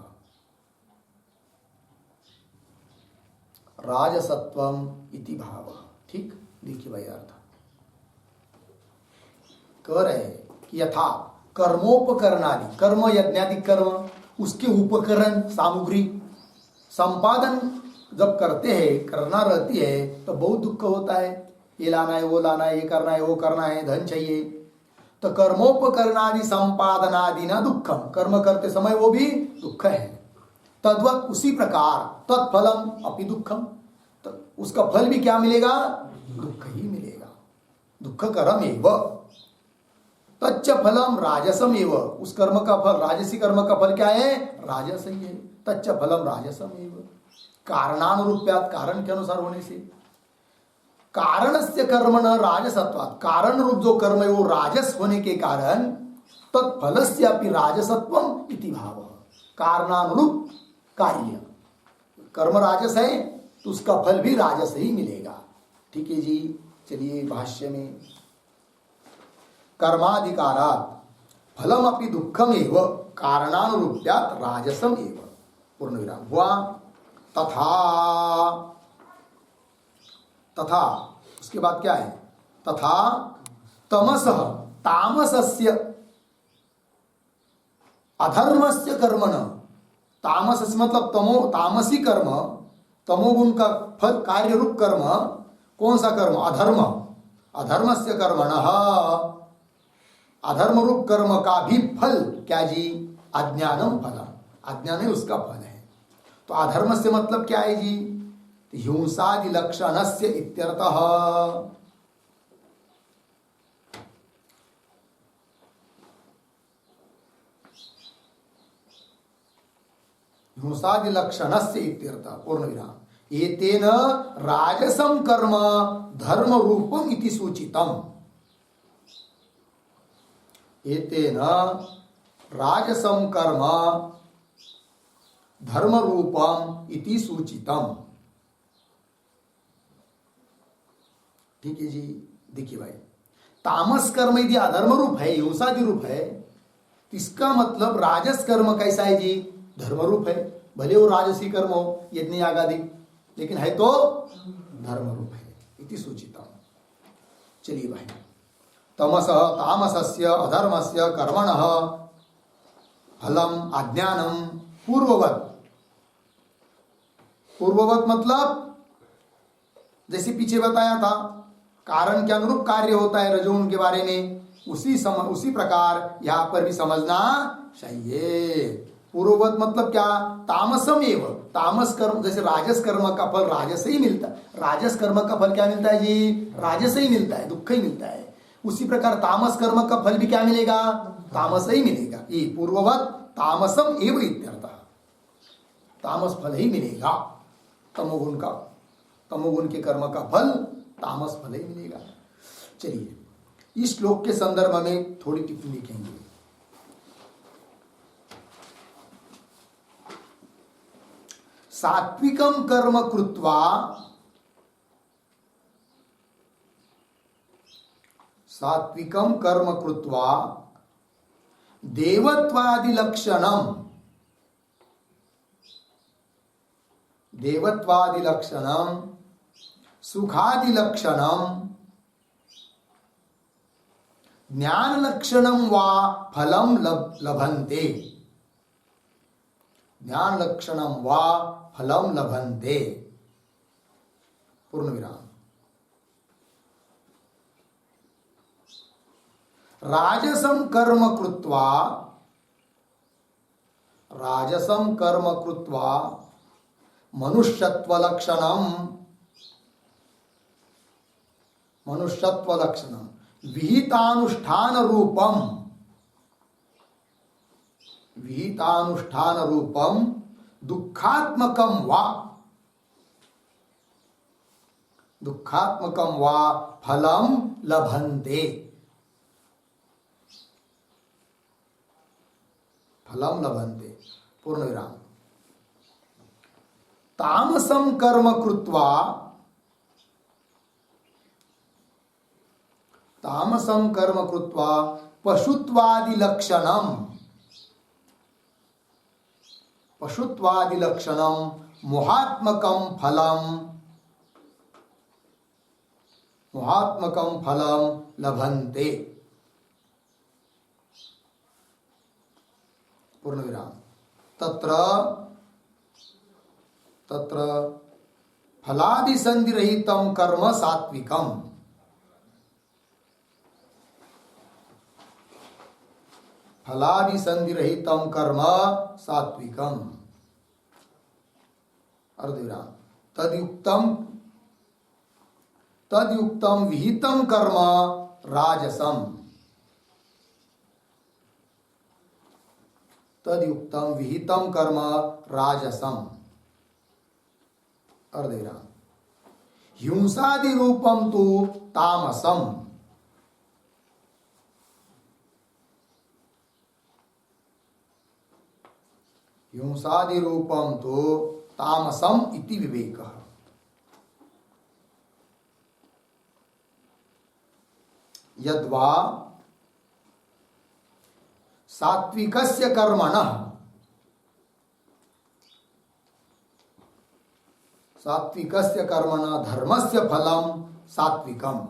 राजसत्वम इति भाव। ठीक, देखिए भाई अर्थ कह रहे हैं कि यथा कर्मोपकरणादि, कर्म यज्ञादि कर्म, उसके उपकरण सामग्री संपादन जब करते हैं, करना रहती है तो बहुत दुख होता है। ये लाना है, वो लाना है, ये करना है, वो करना है, धन चाहिए। तो कर्मोपकरणादि संपादनादि ना दुखम, कर्म करते समय वो भी दुख है। तद्वत उसी प्रकार तत्फलम अपि दुखम, तो उसका फल भी क्या मिलेगा? दुख ही मिलेगा। दुख कर्म एवं तच्च फलम राजसम एव, उस कर्म का फल, राजसी कर्म का फल क्या है? राजस ही है। तच्च फलम राजसम एव, कारणानुरूप्यात, कारण के अनुसार होने से। कारण से कर्म न राजसत्वात्, कारण रूप जो कर्म है वो राजस होने के कारण तत्फलस्यापि राजसत्वम इति भाव, कारणानुरूप कार्य, कर्म राजस है तो उसका फल भी राजस ही मिलेगा। ठीक है जी, चलिए भाष्य में कर्माधिकारात् फलम अपि दुखम एव कारणानुरूप्यात् राजसम एव, पूर्ण विराम हुआ। तथा, तथा उसके बाद क्या है? तथा तमसः तामसस्य अधर्मस्य कर्मण, तामस मतलब तमो, तामसी कर्म, तमोगुण का फल, कार्य रूप कर्म, कौन सा कर्म? अधर्म, अधर्मस्य कर्मणः, अधर्म रूप कर्म का भी फल क्या जी? अज्ञानम फलम, अज्ञान ही उसका फल है। तो अधर्म से मतलब क्या है जी? हिंसादि लक्षणस्य इत्यर्थः। हिंसादि लक्षणस्य इत्यर्थः, पूर्ण विराम। एतेन राजसम कर्म धर्म रूपम इति सूचितम, एतेन राजसम कर्म धर्म रूपम इति सूचितम। ठीक है जी, देखिए भाई, तामस कर्म यदि अधर्म रूप है, हिंसादि रूप है, तो इसका मतलब राजस कर्म कैसा है जी? धर्म रूप है। भले वो राजसी कर्म हो, यज्ञ यागादि, लेकिन है तो धर्म रूप है, इति सूचितम। चलिए भाई, तमस तामसस्य अधर्मस्य कर्मणः फलम अज्ञानम पूर्ववत, पूर्ववत मतलब जैसे पीछे बताया था, कारण के अनुरूप कार्य होता है रजोगुण के बारे में, उसी प्रकार यहां पर भी समझना चाहिए। पूर्ववत मतलब क्या? तामसम एव, तामस कर्म, जैसे राजस कर्म का फल राजस ही मिलता है, राजस कर्म का फल क्या मिलता है जी? राजस ही मिलता है, दुख ही मिलता है। उसी प्रकार तामस कर्म का फल भी क्या मिलेगा? तामस ही मिलेगा। ये पूर्ववत तामसम एव इत्यर्थः, तामस फल ही मिलेगा, तमोगुण का, तमोगुण के कर्म का फल तामस फल ही मिलेगा। चलिए, इस श्लोक के संदर्भ में थोड़ी टिप्पणी लिखेंगे। सात्विकम कर्म कृत्वा, सात्विकम कर्म कृत्वा देवत्वादि लक्षणम, देवत्वादि लक्षणम सुखादि लक्षणम ज्ञान लक्षणम वा फलम लभन्ते, ज्ञान लक्षणम वा फलम लभन्ते, पूर्ण विराम। राजसम कर्म कृत्वा, राजसम कर्म कृत्वा मनुष्यत्व लक्षणम, मनुष्यत्व लक्षणम विहितानुष्ठान रूपम, विहितानुष्ठान रूपम दुखात्मकम वा, दुखात्मकम वा फलम लभन्ते, फलम लभन्ते, पूर्ण विराम। तामसम कर्म कृत्वा, तामसम कर्म कृत्वा पशुत्वादि लक्षणम, पशुत्वादि लक्षणम मोहात्मकम फलम मोहात्मकं फलं लभन्ते। पूर्ण विराम। तत्र फलादिसंधिरहितं कर्म सात्विकम्। फलादिसंधिरहितं कर्म सात्विकम्। अर्धविराम। तद्युक्तं विहितं कर्म राजसम्। तद्युक्तं विहितं कर्म राजसम्। अर्धविराम। हिंसादि रूपं तु तामसम्। हिंसादि रूपं तु तामसम् इति विवेकः। यद्वा सात्विकस्य कर्मणः धर्मस्य फलं सात्विकम्।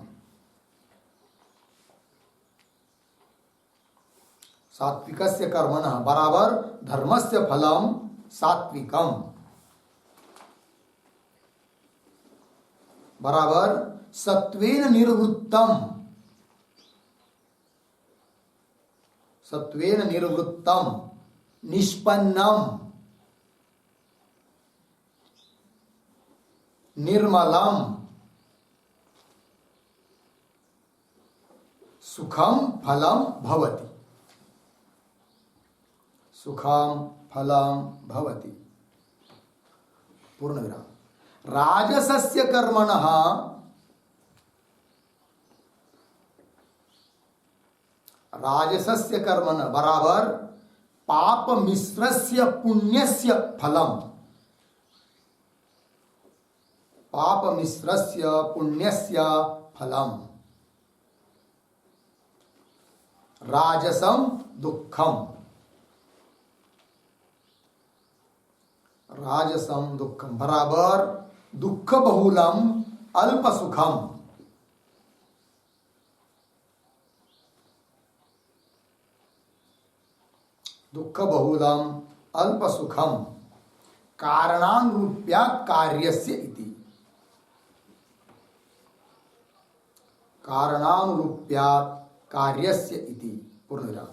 सात्विकस्य कर्मणः बराबर धर्मस्य फलं सात्विकम् बराबर सत्वेन निर्वृत्तम निष्पन्नम निर्मलम सुखम फलम भवति। सुखम फलम भवति। पूर्ण विराम। राजसस्य कर्मणः बराबर पाप मिश्रस्य पुण्यस्य फलम। पाप मिश्रस्य पुण्यस्य फलम राजसम दुःखम। राजसम दुःखम बराबर दुःख बहुलम अल्प सुखम। दुःख बहुलम अल्प सुखम कारणानुरूप्यात् कार्यस्य इति। कारणानुरूप्यात् कार्यस्य इति। पूर्णविराम।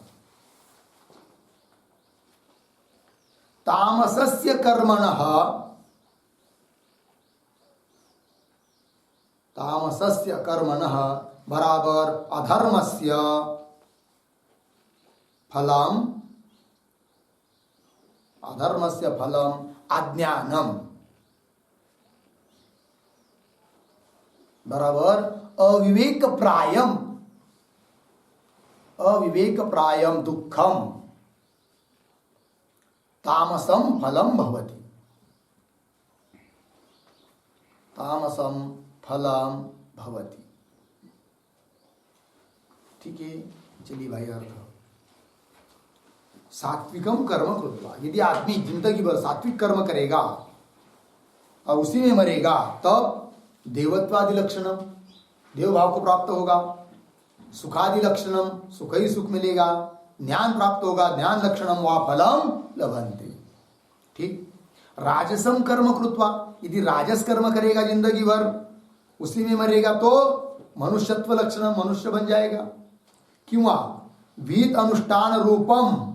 तामसस्य कर्मणः बराबर अधर्मस्य फलम अज्ञानम बराबर अविवेक प्रायम दुःखम तामसम फलम भवति। तामसम फलम भवति। ठीक है, चलिए भाई अर्थ। सात्विकम कर्म कृत्वा, यदि आदमी जिंदगी भर सात्विक कर्म करेगा और उसी में मरेगा तब देवत्वादि लक्षणम देव भाव को प्राप्त होगा। सुखादि लक्षणम सुख ही सुख मिलेगा। ज्ञान प्राप्त होगा, ज्ञान लक्षणम वा फलम लभन्ते। ठीक। राजसम कर्म कृत्वा, यदि राजस कर्म करेगा जिंदगी भर उसी में मरेगा तो मनुष्यत्व लक्षणम मनुष्य बन जाएगा। क्यों? विहित अनुष्ठान रूपम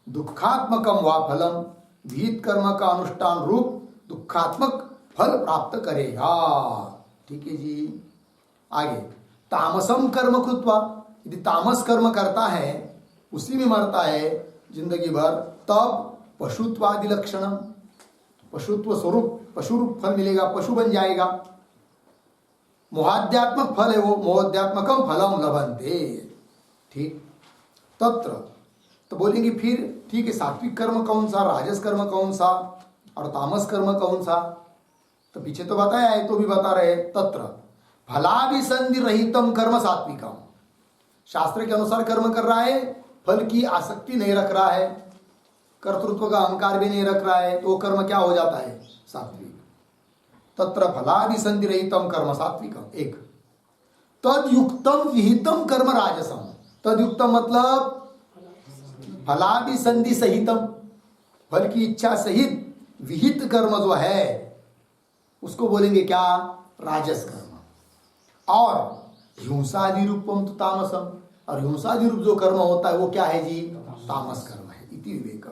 दुखात्मकम वा फलम, विहित कर्म का अनुष्ठान रूप दुखात्मक फल प्राप्त करेगा। ठीक है जी। आगे तामसम कर्म कृत्वा, यदि तामस कर्म करता है उसी में मरता है जिंदगी भर तब पशुत्वादि लक्षणम पशुत्व स्वरूप पशु रूप फल मिलेगा, पशु बन जाएगा। मोहाध्यात्मक फल है वो, मोहाध्यात्मकम फलम लभन्ते। ठीक। तत्र तो बोलेंगे फिर ठीक है, सात्विक कर्म कौन सा, राजस कर्म कौन सा और तामस कर्म कौन सा? तो पीछे तो बताया है, तो भी बता रहे। तत्र फलाभिसंधि रहितम कर्म सात्विकम, शास्त्र के अनुसार कर्म कर रहा है, फल की आसक्ति नहीं रख रहा है, कर्तृत्व का अहंकार भी नहीं रख रहा है, तो कर्म क्या हो जाता है? सात्विक। तत्र फलाभिसंधि रहितम कर्म सात्विकम। एक तदयुक्तम विहितम कर्म राजसम। तदयुक्तम मतलब फलादि संधि सहितम, फल की इच्छा सहित विहित कर्म जो है उसको बोलेंगे क्या? राजस कर्म। और हिंसादि रूपम तो तामसम, और हिंसादि रूप जो कर्म होता है वो क्या है जी? तामस कर्म है। इति विवेक।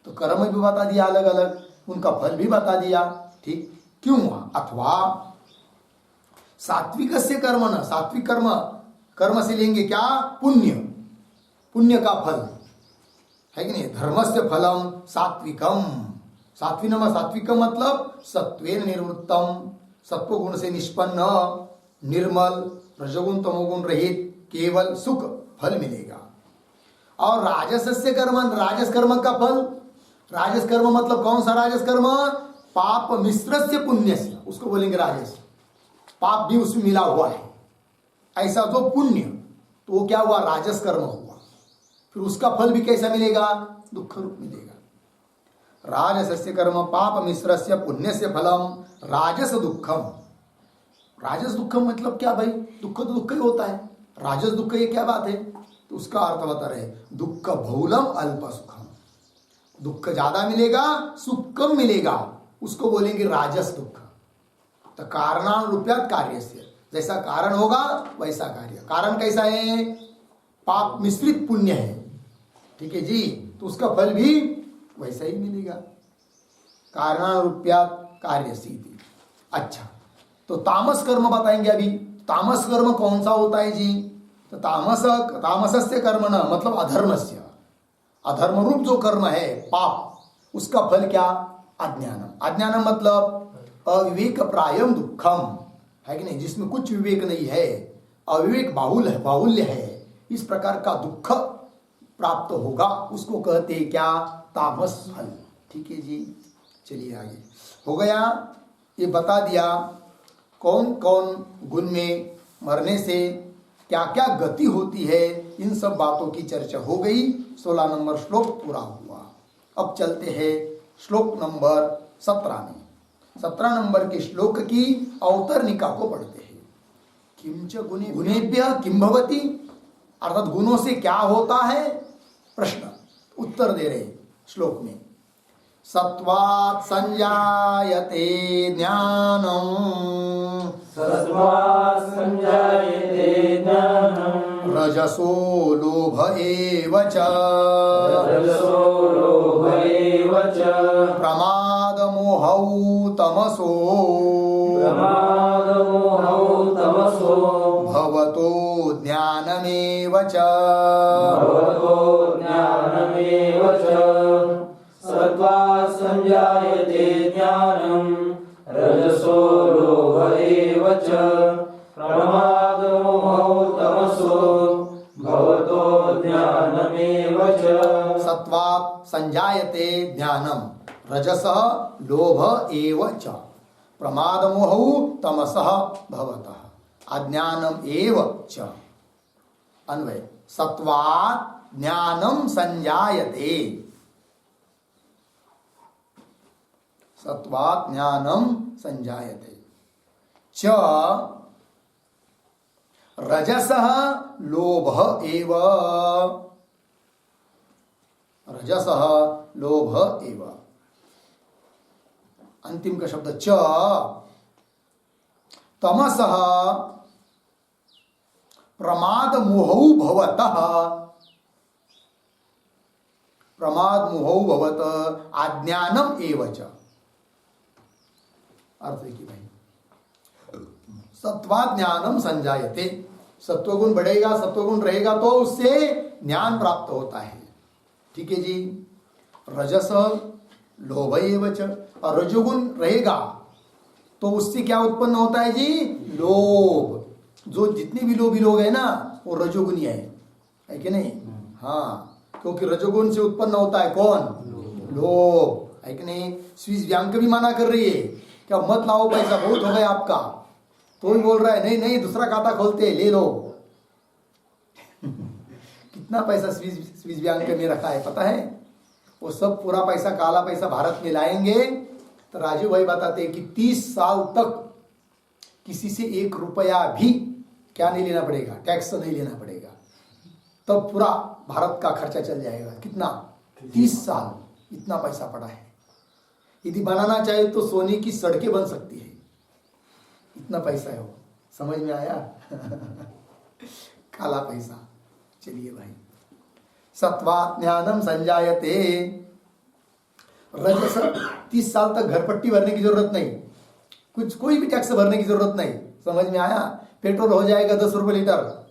तो कर्म भी बता दिया अलग अलग, उनका फल भी बता दिया। ठीक, क्यों? अथवा सात्विक से कर्म न, सात्विक कर्म से लेंगे क्या? पुण्य, पुण्य का फल है कि नहीं? धर्मस्य फलम सात्विकम। सात्विकम मतलब सत्वेन निर्वृत्तम, सत्व गुण से निष्पन्न, निर्मल, रजोगुण तमोगुण रहित, केवल सुख फल मिलेगा। और राजस्य कर्म, राजस कर्म का फल, राजस कर्म मतलब कौन सा राजस कर्म? पाप मिश्रस्य पुण्यस्य, उसको बोलेंगे राजस। पाप भी उसमें मिला हुआ है, ऐसा जो पुण्य, तो वो क्या हुआ? राजस कर्म हुआ। फिर उसका फल भी कैसा मिलेगा? दुख रूप मिलेगा। राजसस्य कर्म पाप मिश्रस्य पुण्यस्य फलम राजस दुखम। राजस दुखम मतलब क्या भाई? दुख तो दुख ही होता है, राजस दुख ये क्या बात है? तो उसका अर्थ बता रहे, दुख बहुलम अल्प सुखम। दुख ज्यादा मिलेगा, सुख कम मिलेगा, उसको बोलेंगे राजस दुख। तो कारणानुरूप्यात् कार्यस्य, जैसा कारण होगा वैसा कार्य। कारण कैसा है? पाप मिश्रित पुण्य है, ठीक है जी, तो उसका फल भी वैसा ही मिलेगा। कारणानुरूप्यात् कार्यस्य। अच्छा, तो तामस कर्म बताएंगे अभी। तामस कर्म कौन सा होता है जी? तो तामसस्य कर्म न मतलब अधर्मस्य, अधर्म रूप जो कर्म है पाप, उसका फल क्या? अज्ञानम। अज्ञानम मतलब अविवेक प्रायम दुखम, है कि नहीं? जिसमें कुछ विवेक नहीं है, अविवेक बाहुल्य है, इस प्रकार का दुख प्राप्त होगा, उसको कहते हैं क्या? तामस फल। ठीक है जी, चलिए आगे हो गया। ये बता दिया कौन कौन गुण में मरने से क्या क्या गति होती है, इन सब बातों की चर्चा हो गई। 16 नंबर श्लोक पूरा हुआ। अब चलते हैं श्लोक नंबर 17 में। 17 नंबर के श्लोक की अवतरणिका को पढ़ते हैं। किंच गुणेभ्यः किं भवति, अर्थात गुणों से क्या होता है? प्रश्न उत्तर दे रहे श्लोक में। सत्वात् संजायते ज्ञानम्, सत्त्वात् संजायते ज्ञानम्, रजसो लोभ एव च, रजसो लोभ एव च, प्रमादमोहौ तमसो, प्रमादमोहौ तमसो, भवतो ज्ञानमेव च, भवतो ज्ञानमेव च। सत्त्वात् संजायते ज्ञानम्, रजसो लोभ एव च, प्रमादमोहौ तमसो, भवतो ज्ञानमेव च। सत्वात् संजायते ज्ञानम, रजसः लोभ एव च, प्रमादमोहौ तमसः भवतः अज्ञानम एव च। अन्वय, सत्वात् ज्ञानम संजायते, सत्वात् ज्ञानम संजायते च, रजसः लोभ एव, रजसः लोभ एव। अंतिम का शब्द च, तमसः प्रमाद मोहौ भवतः, प्रमाद मोहौ भवत अज्ञानम एव च। अर्थ है कि भाई सत्वात् ज्ञानम संजायते, सत्वगुण बढ़ेगा, सत्वगुण रहेगा तो उससे ज्ञान प्राप्त होता है। ठीक है जी। रजस लोभ एव च, और रजोगुण रहेगा तो उससे क्या उत्पन्न होता है जी? लोभ। जो जितने भी लोभी लोग हैं ना वो रजोगुणी है कि नहीं? हाँ, क्योंकि रजोगुण से उत्पन्न होता है कौन? लोभ, है कि नहीं? स्विस बैंक भी मना कर रही है, क्या मत लाओ पैसा बहुत हो गया आपका, तो ही बोल रहा है नहीं नहीं दूसरा खाता खोलते ले लो। कितना पैसा स्विस बैंक में रखा है पता है? वो सब पूरा पैसा, काला पैसा भारत में लाएंगे तो राजू भाई बताते हैं कि 30 साल तक किसी से 1 रुपया भी क्या नहीं लेना पड़ेगा, टैक्स नहीं लेना पड़ेगा, तब पूरा भारत का खर्चा चल जाएगा। कितना? 30 साल इतना पैसा पड़ा है। यदि बनाना चाहे तो सोने की सड़कें बन सकती है, इतना पैसा है वो। समझ में आया? काला पैसा। चलिए भाई, सत्वात् ज्ञानम संजायते। रजस 30 साल तक घर पट्टी भरने की जरूरत नहीं, कुछ कोई भी टैक्स भरने की जरूरत नहीं। समझ में आया? पेट्रोल हो जाएगा 10 रुपये लीटर,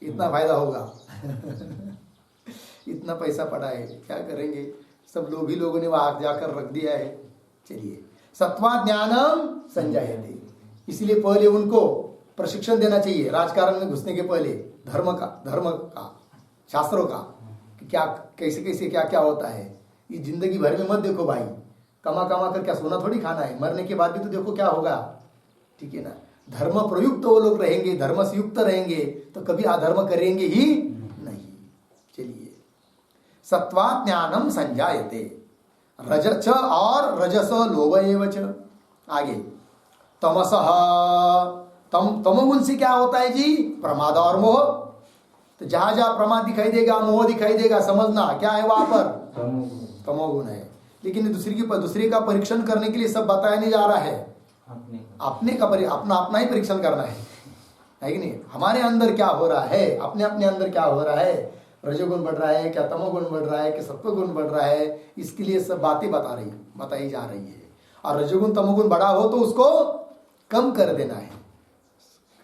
इतना फायदा होगा। इतना पैसा पड़ा है, क्या करेंगे? सब लोग ही लोगों ने वहां जाकर रख दिया है। चलिए, सत्वात् ज्ञानम संजायते, इसलिए पहले उनको प्रशिक्षण देना चाहिए राजकारण में घुसने के पहले, धर्म का शास्त्रों का, कि क्या कैसे कैसे क्या क्या होता है। ये जिंदगी भर में मत देखो भाई, कमा कमा कर क्या सोना थोड़ी खाना है, मरने के बाद भी तो देखो क्या होगा। ठीक है ना? धर्म प्रयुक्त वो लोग रहेंगे, धर्म से युक्त रहेंगे, तो कभी अधर्म करेंगे ही नहीं। चलिए, सत्वात् ज्ञानम संजायते, रजस और रजस लोभ एव च। आगे, तमसः, तमोगुण से क्या होता है जी? प्रमाद और मोह। तो जहां जहां प्रमाद दिखाई देगा, मोह दिखाई देगा, समझना क्या है वहां पर? तमोगुण है। लेकिन दूसरे का परीक्षण करने के लिए सब बताया नहीं जा रहा है, अपने का अपना ही परीक्षण करना है कि नहीं? हमारे अंदर क्या हो रहा है, अपने अंदर क्या हो रहा है, रजोगुण बढ़ रहा है क्या, तमोगुण बढ़ रहा है कि सत्वगुण बढ़ रहा है, इसके लिए सब बातें बताई जा रही है। और रजोगुण तमोगुण बढ़ा हो तो उसको कम कर देना है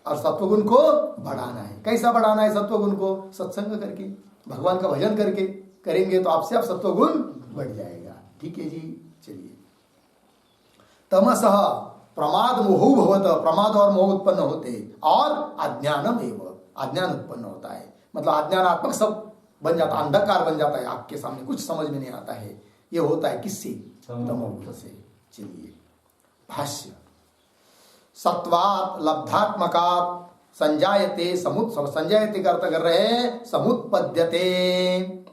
और सत्वगुण को बढ़ाना है। कैसा बढ़ाना है सत्वगुण को? सत्संग करके, भगवान का भजन करके करेंगे तो आपसे आप सत्वगुण बढ़ जाएगा। ठीक है जी। चलिए, तमसः प्रमाद मोह भवत, प्रमाद और मोह उत्पन्न होते, और अज्ञानम एव, अज्ञान उत्पन्न होता है। मतलब अज्ञानात्मक सब बन जाता, अंधकार बन जाता है, आपके सामने कुछ समझ में नहीं आता है। ये होता है किससे? तमोगुण से। चलिए, भाष्य, सत्वात् लब्धात्मकात् संजायते संजायते का अर्थ कर रहे समुत्पद्यते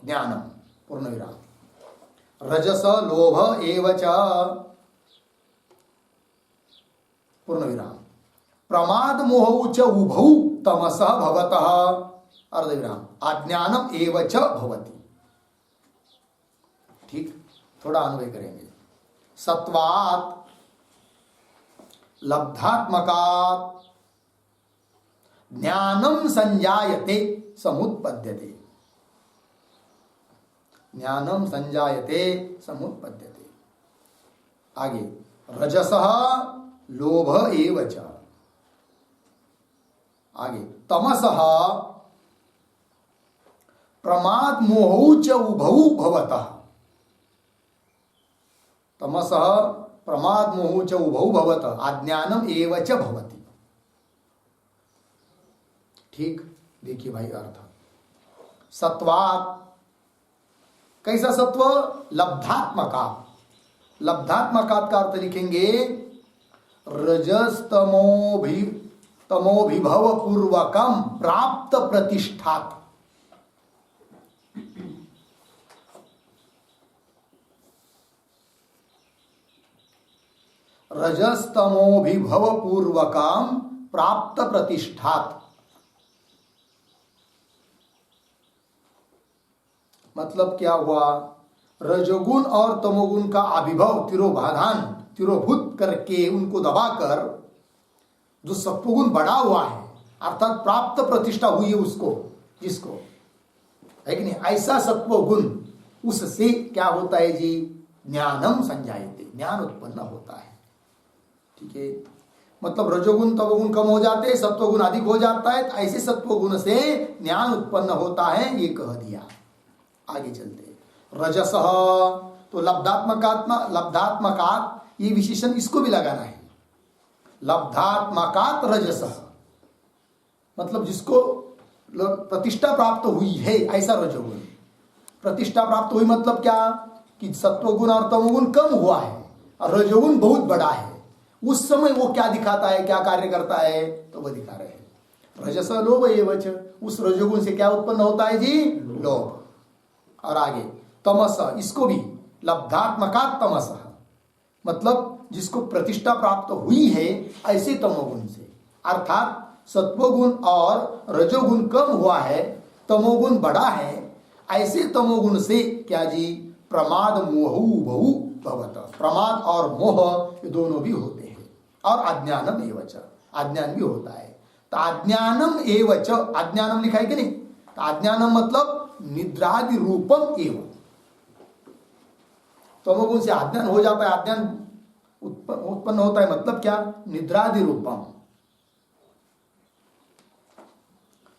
ज्ञानम, पूर्ण विराम, रजस लोभ एव च, पूर्ण विराम, प्रमाद मोह च उभौ तमसः भवतः, अर्धविराम, अज्ञानम एव च भवति। ठीक, थोड़ा अन्वय करेंगे। सत्वात् लब्धात्मकात् ज्ञानम संजायते समुत्पद्यते, ज्ञानम संजायते समुत्पद्यते। आगे, रजसः लोभ एव च। आगे, तमसः प्रमाद मोहौ च उभौ भवतः, तमसः प्रमाद मोह च उभौ भवत अज्ञानम एव च भवति। ठीक, देखिए भाई अर्थ, सत्वात्, कैसा सत्व? लब्धात्मकात्, लब्धात्मकात् का अर्थ लिखेंगे तमोभिभव पूर्वकम प्राप्त प्रतिष्ठात्। रजस्तमोभिभव पूर्वकम प्राप्त प्रतिष्ठात्, मतलब क्या हुआ? रजोगुण और तमोगुण का आविर्भाव तिरोभूत करके उनको दबाकर जो सत्वगुण बढ़ा हुआ है, अर्थात प्राप्त प्रतिष्ठा हुई है उसको, जिसको है कि नहीं, ऐसा सत्वगुण, उससे क्या होता है जी? ज्ञानम संजायते, ज्ञान उत्पन्न होता है। ठीक है, मतलब रजोगुण तमोगुण कम हो जाते हैं, सत्वगुण अधिक हो जाता है, तो ऐसे सत्वगुण से ज्ञान उत्पन्न होता है, ये कह दिया। आगे चलते, रजसः, तो लब्धात्मकात्, ये विशेषण इसको भी लगाना है, लब्धात्मकात् रजसः, मतलब जिसको प्रतिष्ठा प्राप्त हुई है, ऐसा रजोगुण। प्रतिष्ठा प्राप्त हुई मतलब क्या? कि सत्वगुण और तमोगुण कम हुआ है और रजोगुण बहुत बड़ा है, उस समय वो क्या दिखाता है, क्या कार्य करता है, तो वो दिखा रहे हैं। रजस लोभ एव च, उस रजोगुण से क्या उत्पन्न होता है जी? लोभ। और आगे, तमस, इसको भी लब्धात्मकात् तमसः, मतलब जिसको प्रतिष्ठा प्राप्त हुई है ऐसे तमोगुण से, अर्थात सत्वगुण और रजोगुण कम हुआ है, तमोगुण बढ़ा है, ऐसे तमोगुण से क्या जी, प्रमाद मोहू बहु भवत, प्रमाद और मोह ये दोनों भी होते हैं, और अज्ञानम एवच, अज्ञान भी होता है। तो अज्ञानम एवच, अज्ञानम लिखा है कि नहीं, तो अज्ञानम मतलब निद्रादि रूपम एवं, तमोगुण से अज्ञान हो जाता है, अज्ञान उत्पन्न होता है, मतलब क्या, निद्रादि रूपम,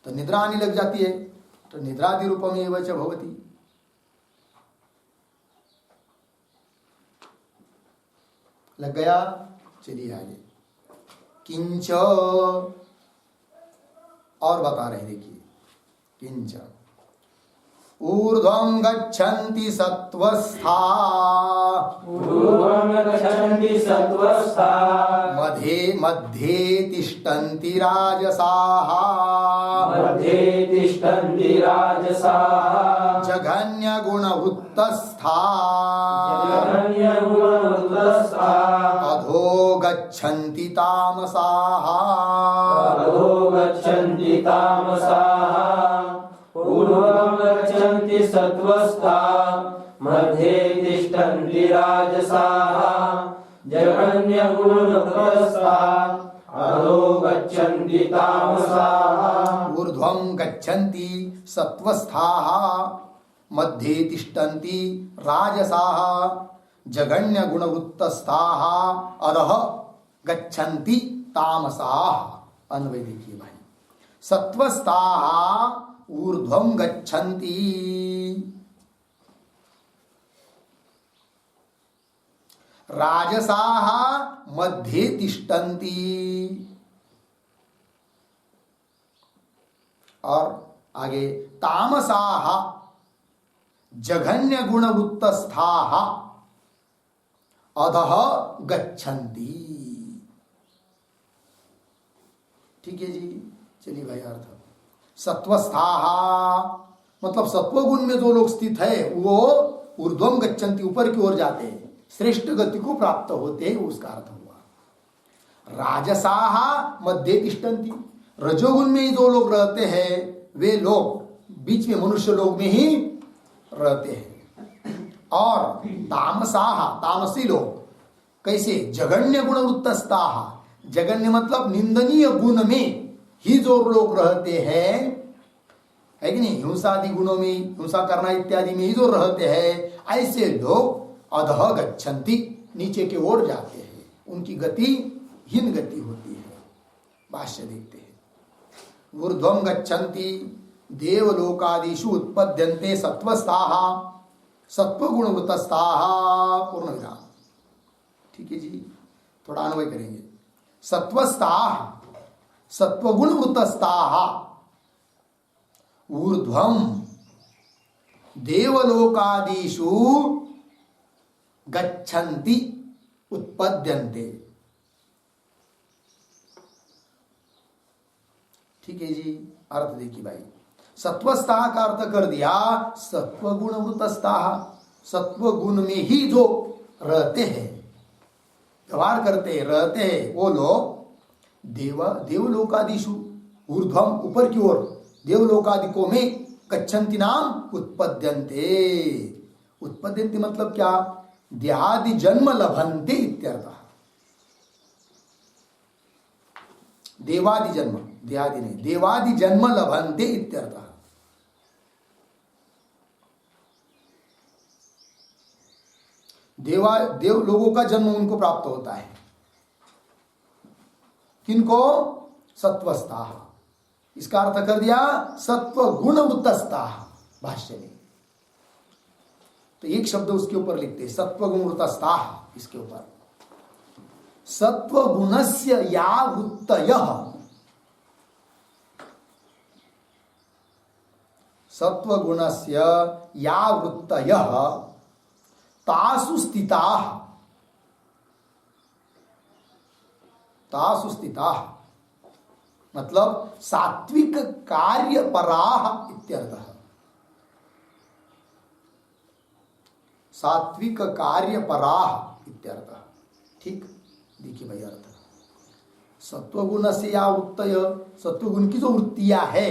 तो निद्रा आने लग जाती है, तो निद्रादि रूपम एवं च भवति। लग गया, चलिए आगे। किंच, और बता रहे, देखिए, किंच ऊर्ध्वं गच्छन्ति सत्वस्था, ऊर्ध्वं गच्छन्ति सत्वस्था, मध्ये मध्ये तिष्ठन्ति राजसाः, मध्ये तिष्ठन्ति राजसाः, जघन्यगुणवृत्तस्था, जघन्यगुणवृत्तस्था, अधो गच्छन्ति तामसाः, अधो गच्छन्ति तामसाः, ऊर्ध्वं गच्छन्ति सत्वस्था, मध्ये तिष्ठन्ति राजसाः, जघन्यगुणवृत्तस्था, अधो गच्छन्ति तामसाः। ऊर्ध्वं गच्छन्ति सत्वस्थाः, मध्ये तिष्ठन्ति राजसाः, जघन्यगुणवृत्तस्थाः, अधः गच्छन्ति तामसाः। अन्वय देखिए भाई, सत्वस्थाः ऊर्ध्वं गच्छन्ति, राजसाः मध्ये तिष्ठन्ति, और आगे तामसाः जघन्य गुणवृत्तस्थाः अधः गच्छन्ति। ठीक है जी, चलिए भाई अर्थ, सत्वस्थाः मतलब सत्वगुण में जो लोग स्थित है वो ऊर्ध्वम गच्छन्ति, ऊपर की ओर जाते हैं, श्रेष्ठ गति को प्राप्त होते हैं, उसका अर्थ हुआ। राजसाः मध्ये तिष्ठन्ति, रजोगुण में ही जो लोग रहते हैं वे लोग बीच में मनुष्य लोग में ही रहते हैं। और तामसाः तामसी लोग कैसे, जघन्य गुणवृत्तस्ताः, जघन्य मतलब निंदनीय गुण में ही जो लोग रहते हैं, है कि नहीं, हिंसादि गुणों में, हिंसा करना इत्यादि में ही जो रहते हैं, ऐसे लोग अधः गच्छन्ति, नीचे की ओर जाते हैं, उनकी गति हीन गति होती है। भाष्य देखते हैं, ऊर्ध्वं गच्छन्ति देवलोकादिषु उत्पद्यन्ते सत्वस्थाः सत्वगुणवृत्तस्थाः, पूर्ण विराम। ठीक है जी, थोड़ा अन्वय करेंगे। सत्वस्थाः सत्वगुणवृत्तस्थाः ऊर्ध्वं देवलोकादिषु गच्छन्ति उत्पद्यन्ते। ठीक है जी, अर्थ देखिए भाई, सत्वस्थाः का अर्थ कर दिया सत्वगुणवृत्तस्थाः, सत्वगुण में ही जो रहते हैं, व्यवहार करते रहते हैं, वो लोग देवलोकादिषु ऊर्ध्वम ऊपर की ओर, देवलोकादिकों में, गच्छन्ति नाम उत्पद्यन्ते, उत्पद्यन्ते मतलब क्या, देहादि जन्म लभन्ते इत्यर्थः। देवादि जन्म, देहादि नहीं, देवादि जन्म लभन्ते इत्यर्थः। देव लोगों का जन्म उनको प्राप्त होता है, किनको, सत्वस्थाः। इसका अर्थ कर दिया सत्व गुणवृत्तस्थाः भाष्य में। तो एक शब्द उसके ऊपर लिखते, सत्व गुणवृत्तस्थाः, इसके ऊपर सत्व गुणस्य या वृत्तयः, सत्व गुणस्य या वृत्तयः तासु स्थिताः, तासु स्थिताः मतलब सात्विक कार्य पराः इत्यर्थः, सात्विक कार्य पराः इत्यर्थः। ठीक, देखिए भाई अर्थ, सत्वगुण से या वृत्तय, सत्वगुण की जो वृत्तियां है,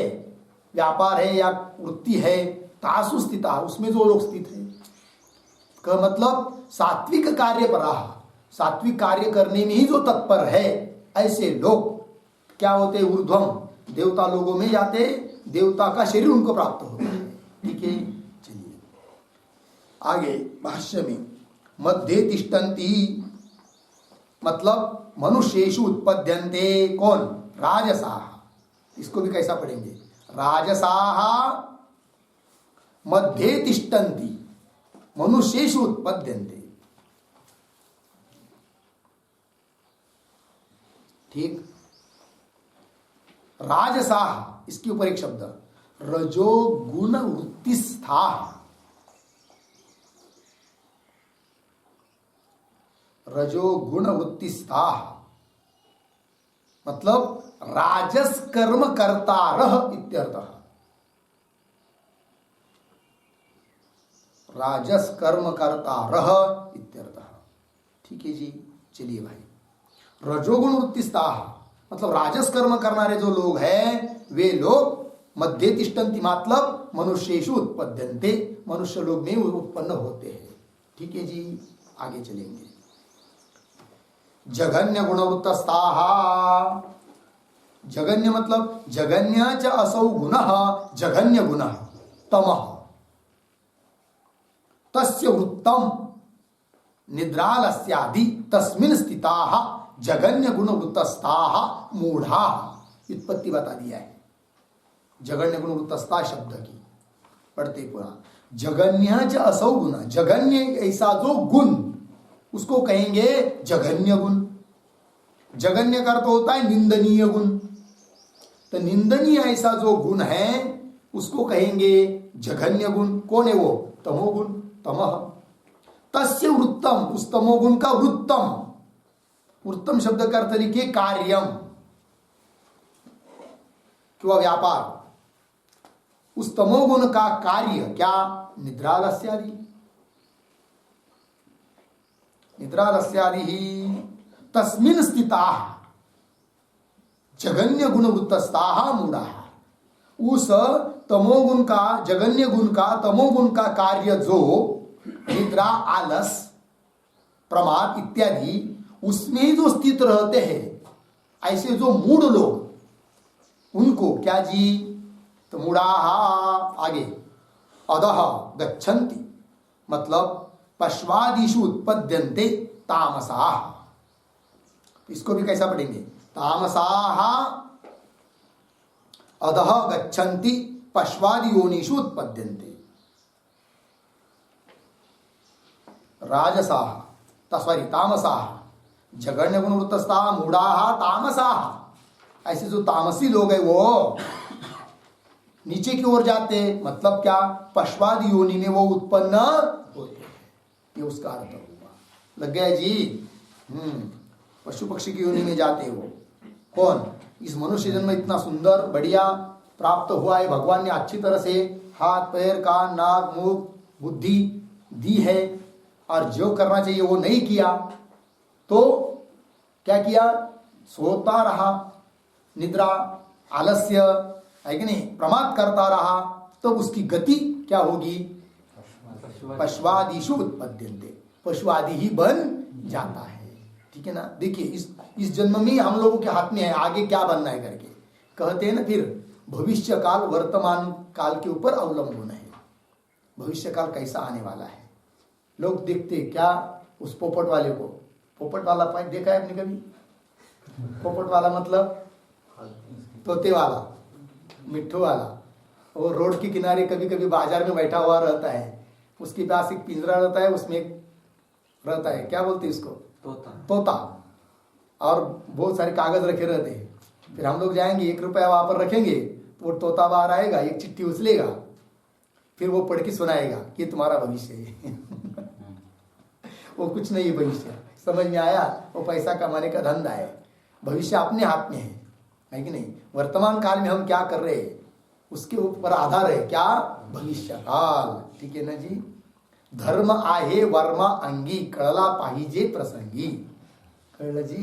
व्यापार है या वृत्ति है, तासु स्थिता, उसमें जो लोग स्थित है, का मतलब सात्विक कार्य पर रहा, सात्विक कार्य करने में ही जो तत्पर है, ऐसे लोग क्या होते? ऊर्ध्वम, देवता लोगों में जाते, देवता का शरीर उनको प्राप्त होता है। ठीक है, चलिए आगे भाष्य में, मध्य तिष्ठन्ति मतलब मनुष्येषु उत्पद्यन्ते, कौन? राजसाः। इसको भी कैसा पढ़ेंगे? राजसाः मध्ये तिष्ठन्ति मनुष्येषु उत्पद्यन्ते। ठीक, राजसाः, इसके ऊपर एक शब्द, रजोगुण वृत्तिस्थाः, रजोगुण वृत्तिस्थाः मतलब राजस कर्म कर्तारः इत्यर्थः, राजस कर्म कर्तारः इत्यर्थः। ठीक है जी, चलिए भाई, रजोगुण वृत्तिस्थाः मतलब राजस कर्म करनारे जो लोग हैं, वे लोग मध्य तिष्ठन्ति मतलब मनुष्येषु उत्पद्यन्ते, मनुष्य लोग में उत्पन्न होते हैं। ठीक है जी, आगे चलेंगे। जघन्य गुणवृत्तस्थाः, जघन्य मतलब जघन्य च असौ गुणः, जघन्य गुणः तमः, तस्य वृत्तम निद्रालस्यादि तस्मिन् स्थिताः जघन्य गुणवृत्तस्थाः मूढ़ाः। उत्पत्ति बता दिया है जघन्य गुणवृत्तस्था शब्द की, पढ़ते पुरा। जघन्य च असौ गुण, जघन्य ऐसा जो गुण, उसको कहेंगे जघन्य गुण। जघन्य का अर्थ होता है निंदनीय गुण, तो निंदनीय ऐसा जो गुण है उसको कहेंगे जघन्य गुण। कौन है वो? तमोगुण, तमः। तस्य वृत्तम, उस तमोगुण का वृत्तम, वृत्तम शब्द का अर्थ लिखिए कार्यम, क्या व्यापार, उस तमोगुण का कार्य क्या? निद्रालस्यादि, निद्रालस्यादि ही तस्मिन् स्थिताः जघन्य गुण वृत्तस्थाः मूढ़ाः। उस तमोगुण का, जघन्य गुण का, तमोगुण का कार्य जो निद्रा, आलस, प्रमाद इत्यादि, उसमें जो स्थित रहते हैं, ऐसे जो मूढ़ लोग, उनको क्या जी? तो मूढ़ाः आगे अधः गच्छन्ति मतलब पश्वादिषु उत्पद्यन्ते तामसाः। इसको भी कैसा पढ़ेंगे? तामसाः अधः गच्छन्ति पश्वादि योनिषु उत्पद्यन्ते। राजसाः सॉरी तामसाः जघन्य गुण वृत्तस्थाः मूढ़ाः तामसाः। ऐसे जो तामसी लोग हैं वो नीचे की ओर जाते, मतलब क्या? पश्वादि योनि में वो उत्पन्न होते हैं, ये उसका अर्थ हुआ। लग गया जी? पशु पक्षी की योनि में जाते वो कौन? इस मनुष्य जन्म इतना सुंदर बढ़िया प्राप्त हुआ है, भगवान ने अच्छी तरह से हाथ, पैर, कान, नाक, मुख, बुद्धि दी है, और जो करना चाहिए वो नहीं किया, तो क्या किया? सोता रहा, निद्रा, आलस्य है कि नहीं, प्रमाद करता रहा, तो उसकी गति क्या होगी? पश्वादिषु उत्पद्यन्ते, पशुआदि ही बन जाता है। ठीक है ना? देखिए इस जन्म में हम लोगों के हाथ में है आगे क्या बनना है करके। कहते हैं ना, फिर भविष्य काल वर्तमान काल के ऊपर अवलंबन है। भविष्य काल कैसा आने वाला है लोग देखते क्या? उस पोपट वाले को, पोपट वाला पॉइंट देखा है आपने कभी? पोपट वाला मतलब तोते वाला, मिट्ठू वाला, वो रोड के किनारे कभी कभी बाजार में बैठा हुआ रहता है, उसके पास एक पिंजरा रहता है, उसमें रहता है, क्या बोलते हैं इसको? तोता। और बहुत सारे कागज रखे रहते हैं। फिर हम लोग जाएंगे, 1 रुपया वहां पर रखेंगे, वो तोता बाहर आएगा, एक चिट्ठी उछलेगा, फिर वो पढ़ के सुनाएगा कि तुम्हारा भविष्य है। वो कुछ नहीं है भविष्य, समझ में आया? वो पैसा कमाने का धंधा है। भविष्य अपने हाथ में है कि नहीं? वर्तमान काल में हम क्या कर रहे हैं उसके ऊपर आधार है क्या? भविष्य काल। ठीक है ना जी? धर्म आहे वर्मा अंगी, कळला पाहिजे प्रसंगी। कळलं जी?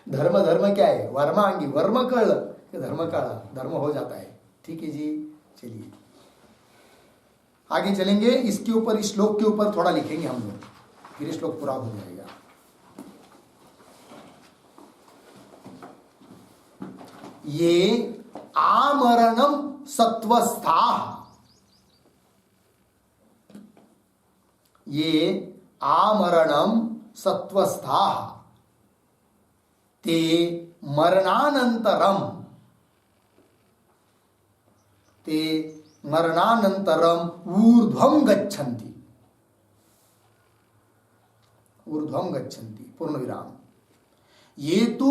धर्म धर्म क्या है? वर्मांगी, वर्म कळलं कि धर्म कळा, धर्म हो जाता है। ठीक है जी, चलिए आगे चलेंगे। इसके ऊपर, इस श्लोक के ऊपर थोड़ा लिखेंगे हम लोग, फिर श्लोक पूरा हो जाएगा। ये आमरणम सत्वस्था, ये आमरणम सत्वस्था ते मरणानंतरम, ते मरणानंतरम ऊर्ध्वं गच्छन्ति, ऊर्ध्वं गच्छन्ति, पूर्ण विराम। ये तु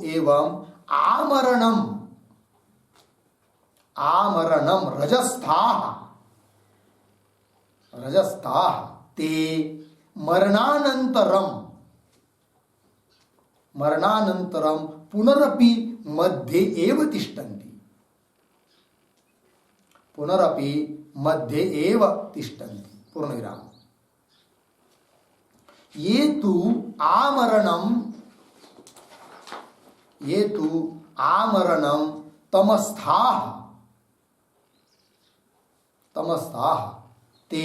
एवं आमरणम, आमरणम रजस्थाः, रजस्थाः ते मरणानंतरम, मरणानंतरम पुनरपि मध्ये एव तिष्ठन्ति, पुनरपि मध्ये एव तिष्ठन्ति, पूर्ण विराम। ये तु आमरणम, ये तु आमरणम तमस्थाः, तमस्थाः ते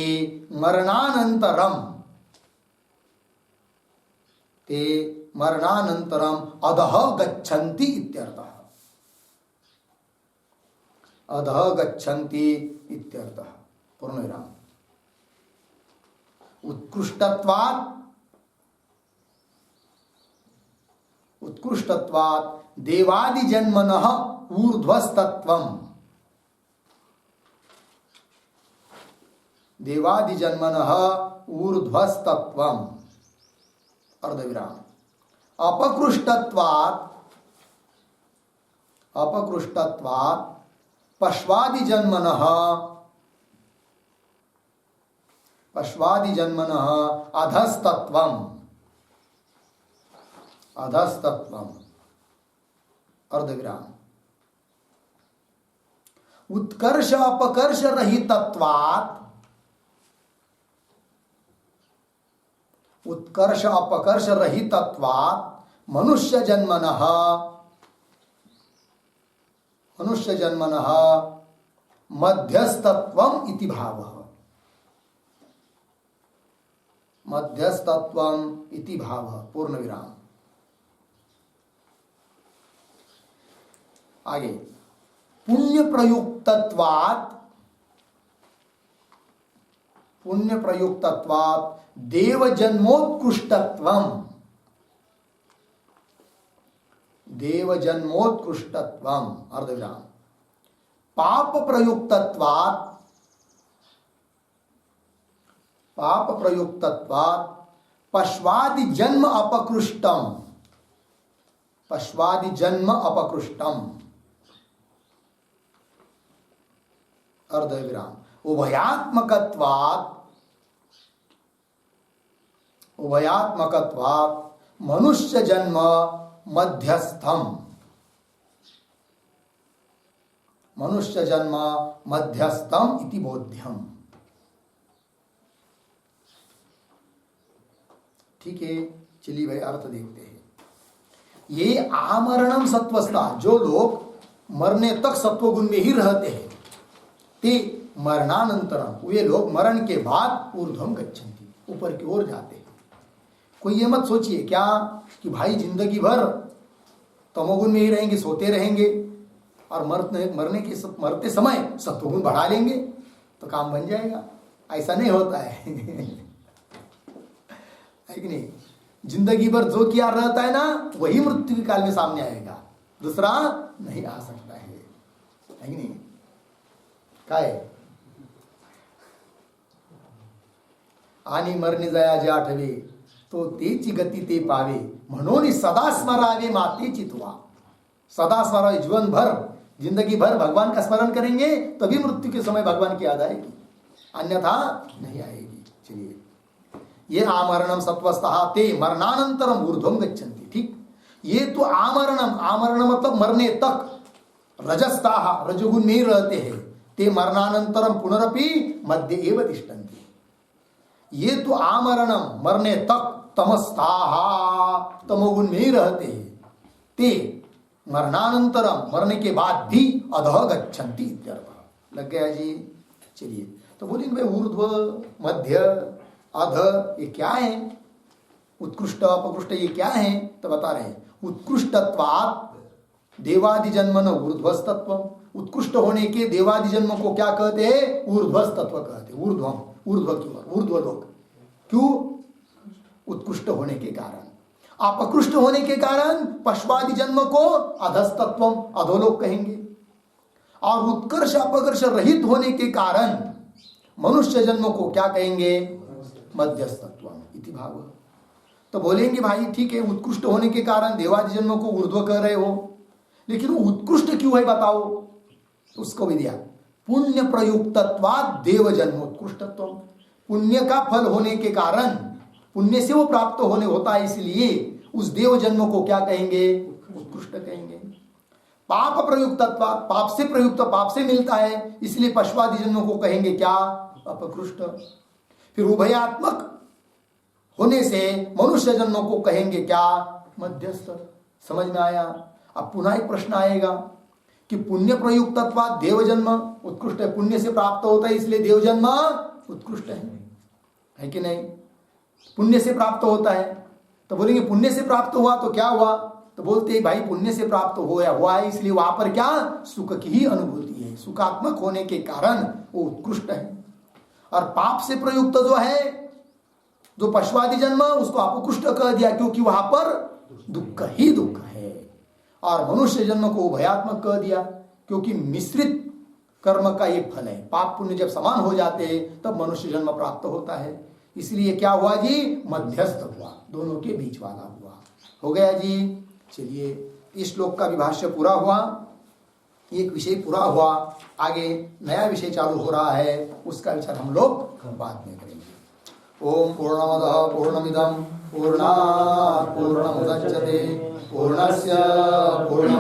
मरणानंतरम, ते मरणानंतरम अधः गच्छन्ति इत्यर्थः, अधः गच्छन्ति इत्यर्थः, पूर्ण विराम। उत्कृष्टत्वात्, उत्कृष्टत्वात् देवादिजन्मनः ऊर्ध्वस्तत्वम्, देवादिजन्मनः ऊर्ध्वस्तत्वम्, अर्धविराम। अपकृष्टत्वात्, अपकृष्टत्वात् पश्वादिजन्मनः, पश्वादिजन्मनः अधस्तत्वम्, अधस्तत्वम्, अर्धविराम। उत्कर्ष अपकर्ष रहितत्वात्, उत्कर्ष अपकर्ष रहितत्वात् मनुष्य जन्मनः, मनुष्य जन्मनः मध्यस्तत्वम् इति भावः, मध्यस्तत्वम् इति भावः, पूर्ण विराम। आगे पुण्य प्रयुक्तत्वात्, पुण्य प्रयुक्तत्वात् देव जन्मोत्कृष्टत्वम्, देव जन्मोत्कृष्टत्वम्, अर्धविराम। पाप प्रयुक्तत्वात्, पाप प्रयुक्तत्वात् पश्वादि जन्म अपकृष्टम्, पश्वादि जन्म अपकृष्टम्, अर्धविराम। उभयात्मकत्वात्, उभयात्मकत्वात् मनुष्य जन्म मध्यस्थम, मनुष्य जन्म मध्यस्थम इति बोध्यम। ठीक है, चलिए भाई अर्थ देखते हैं। ये आमरणम सत्वस्था, जो लोग मरने तक सत्वगुण में ही रहते हैं, ते मरणानंतरम, वे लोग मरण के बाद ऊर्ध्वम गच्छन्ति, ऊपर की ओर जाते हैं। कोई ये मत सोचिए क्या कि भाई जिंदगी भर तमोगुण में ही रहेंगे, सोते रहेंगे और मरते समय सत्वगुण बढ़ा लेंगे तो काम बन जाएगा। ऐसा नहीं होता है कि नहीं? जिंदगी भर जो किया रहता है ना, वही मृत्यु के काल में सामने आएगा, दूसरा नहीं आ सकता है कि नहीं? काय आणि मरणे जया जे आठवे तो तेची गती ते पावे, म्हणून सदा स्मरावे माते चितवा। सदा स्मरावे, जीवन भर, जिंदगी भर भगवान का स्मरण करेंगे तभी मृत्यु के समय भगवान की याद आएगी, अन्यथा नहीं आएगी। चलिए, ये आमरणम सत्वस्थः ते मरणानंतरम ऊर्ध्वम गच्छन्ति। ठीक, ये तो आमरणम, आमरण मतलब मरने तक, रजस्ताः रजोगुण में रहते हैं, ते मरणानंतरम पुनरपि मध्य एव तिष्ठन्ति। ये तो आमरणम मरने तक, तमस्ताहा तमोगुण में ही रहते हैं, ते मरणानंतरम मरने के बाद भी अधः गच्छन्ति इत्यर्थ। लग गया जी? चलिए, तो बोलेंगे भाई ऊर्ध्व मध्य अध ये क्या है? उत्कृष्ट अपकृष्ट ये क्या है? तो बता रहे हैं उत्कृष्टत्वात् देवादि जन्म न ऊर्ध्वस्तत्व। उत्कृष्ट होने के देवादि जन्म को क्या कहते हैं? ऊर्ध्वस्तत्व कहते हैं। ऊर्ध्वम, ऊर्ध्व क्यों? ऊर्ध्व लोक क्यों? उत्कृष्ट होने के कारण। अपकृष्ट होने के कारण पशुआदि जन्म को अधस्तत्वम, अधोलोक कहेंगे। और उत्कर्ष अपकर्ष रहित होने के कारण मनुष्य जन्म को क्या कहेंगे? मध्यस्तत्वम इति भाव। तो बोलेंगे भाई ठीक है, उत्कृष्ट होने के कारण देवादि जन्म को ऊर्ध्व कह रहे हो, लेकिन वो उत्कृष्ट क्यों है बताओ? उसको भी दिया, पुण्य प्रयुक्तत्वात् देव जन्म उत्कृष्टत्व। पुण्य का फल होने के कारण, पुण्य से वो प्राप्त होने होता है, इसलिए उस देव जन्म को क्या कहेंगे? उत्कृष्ट कहेंगे। पाप प्रयुक्तत्वात्, पाप से प्रयुक्त, पाप से मिलता है, इसलिए पशुआदि जन्म को कहेंगे क्या? अपकृष्ट। फिर उभयात्मक होने से मनुष्य जन्म को कहेंगे क्या? मध्यस्थ। समझ में आया? अब पुनः एक प्रश्न आएगा कि पुण्य प्रयुक्तत्वात् देव जन्म उत्कृष्ट है, पुण्य से प्राप्त होता है इसलिए देव जन्म उत्कृष्ट है कि नहीं? पुण्य से प्राप्त होता है, तो बोलेंगे पुण्य से प्राप्त हुआ तो क्या हुआ? तो बोलते हैं भाई पुण्य से प्राप्त हुआ है, इसलिए वहां पर क्या? सुख की ही अनुभूति है, सुखात्मक होने के कारण वो उत्कृष्ट है। और पाप से प्रयुक्त जो है, जो पशुआदि जन्म, उसको अपकृष्ट कह दिया, क्योंकि वहां पर दुख ही दुख है। और मनुष्य जन्म को भयात्मक कह दिया, क्योंकि मिश्रित कर्म का ये फल है। पाप पुण्य जब समान हो जाते हैं तब मनुष्य जन्म प्राप्त होता है। इसलिए क्या हुआ जी? मध्यस्थ हुआ, दोनों के बीच वाला हुआ। हो गया जी? चलिए, इस श्लोक का भी भाष्य पूरा हुआ, एक विषय पूरा हुआ। आगे नया विषय चालू हो रहा है, उसका विचार हम लोग बाद में करेंगे। ओम पूर्णमदः पूर्णमिदं पूर्णात् पूर्णमुदच्यते पूर्णस्य पूर्ण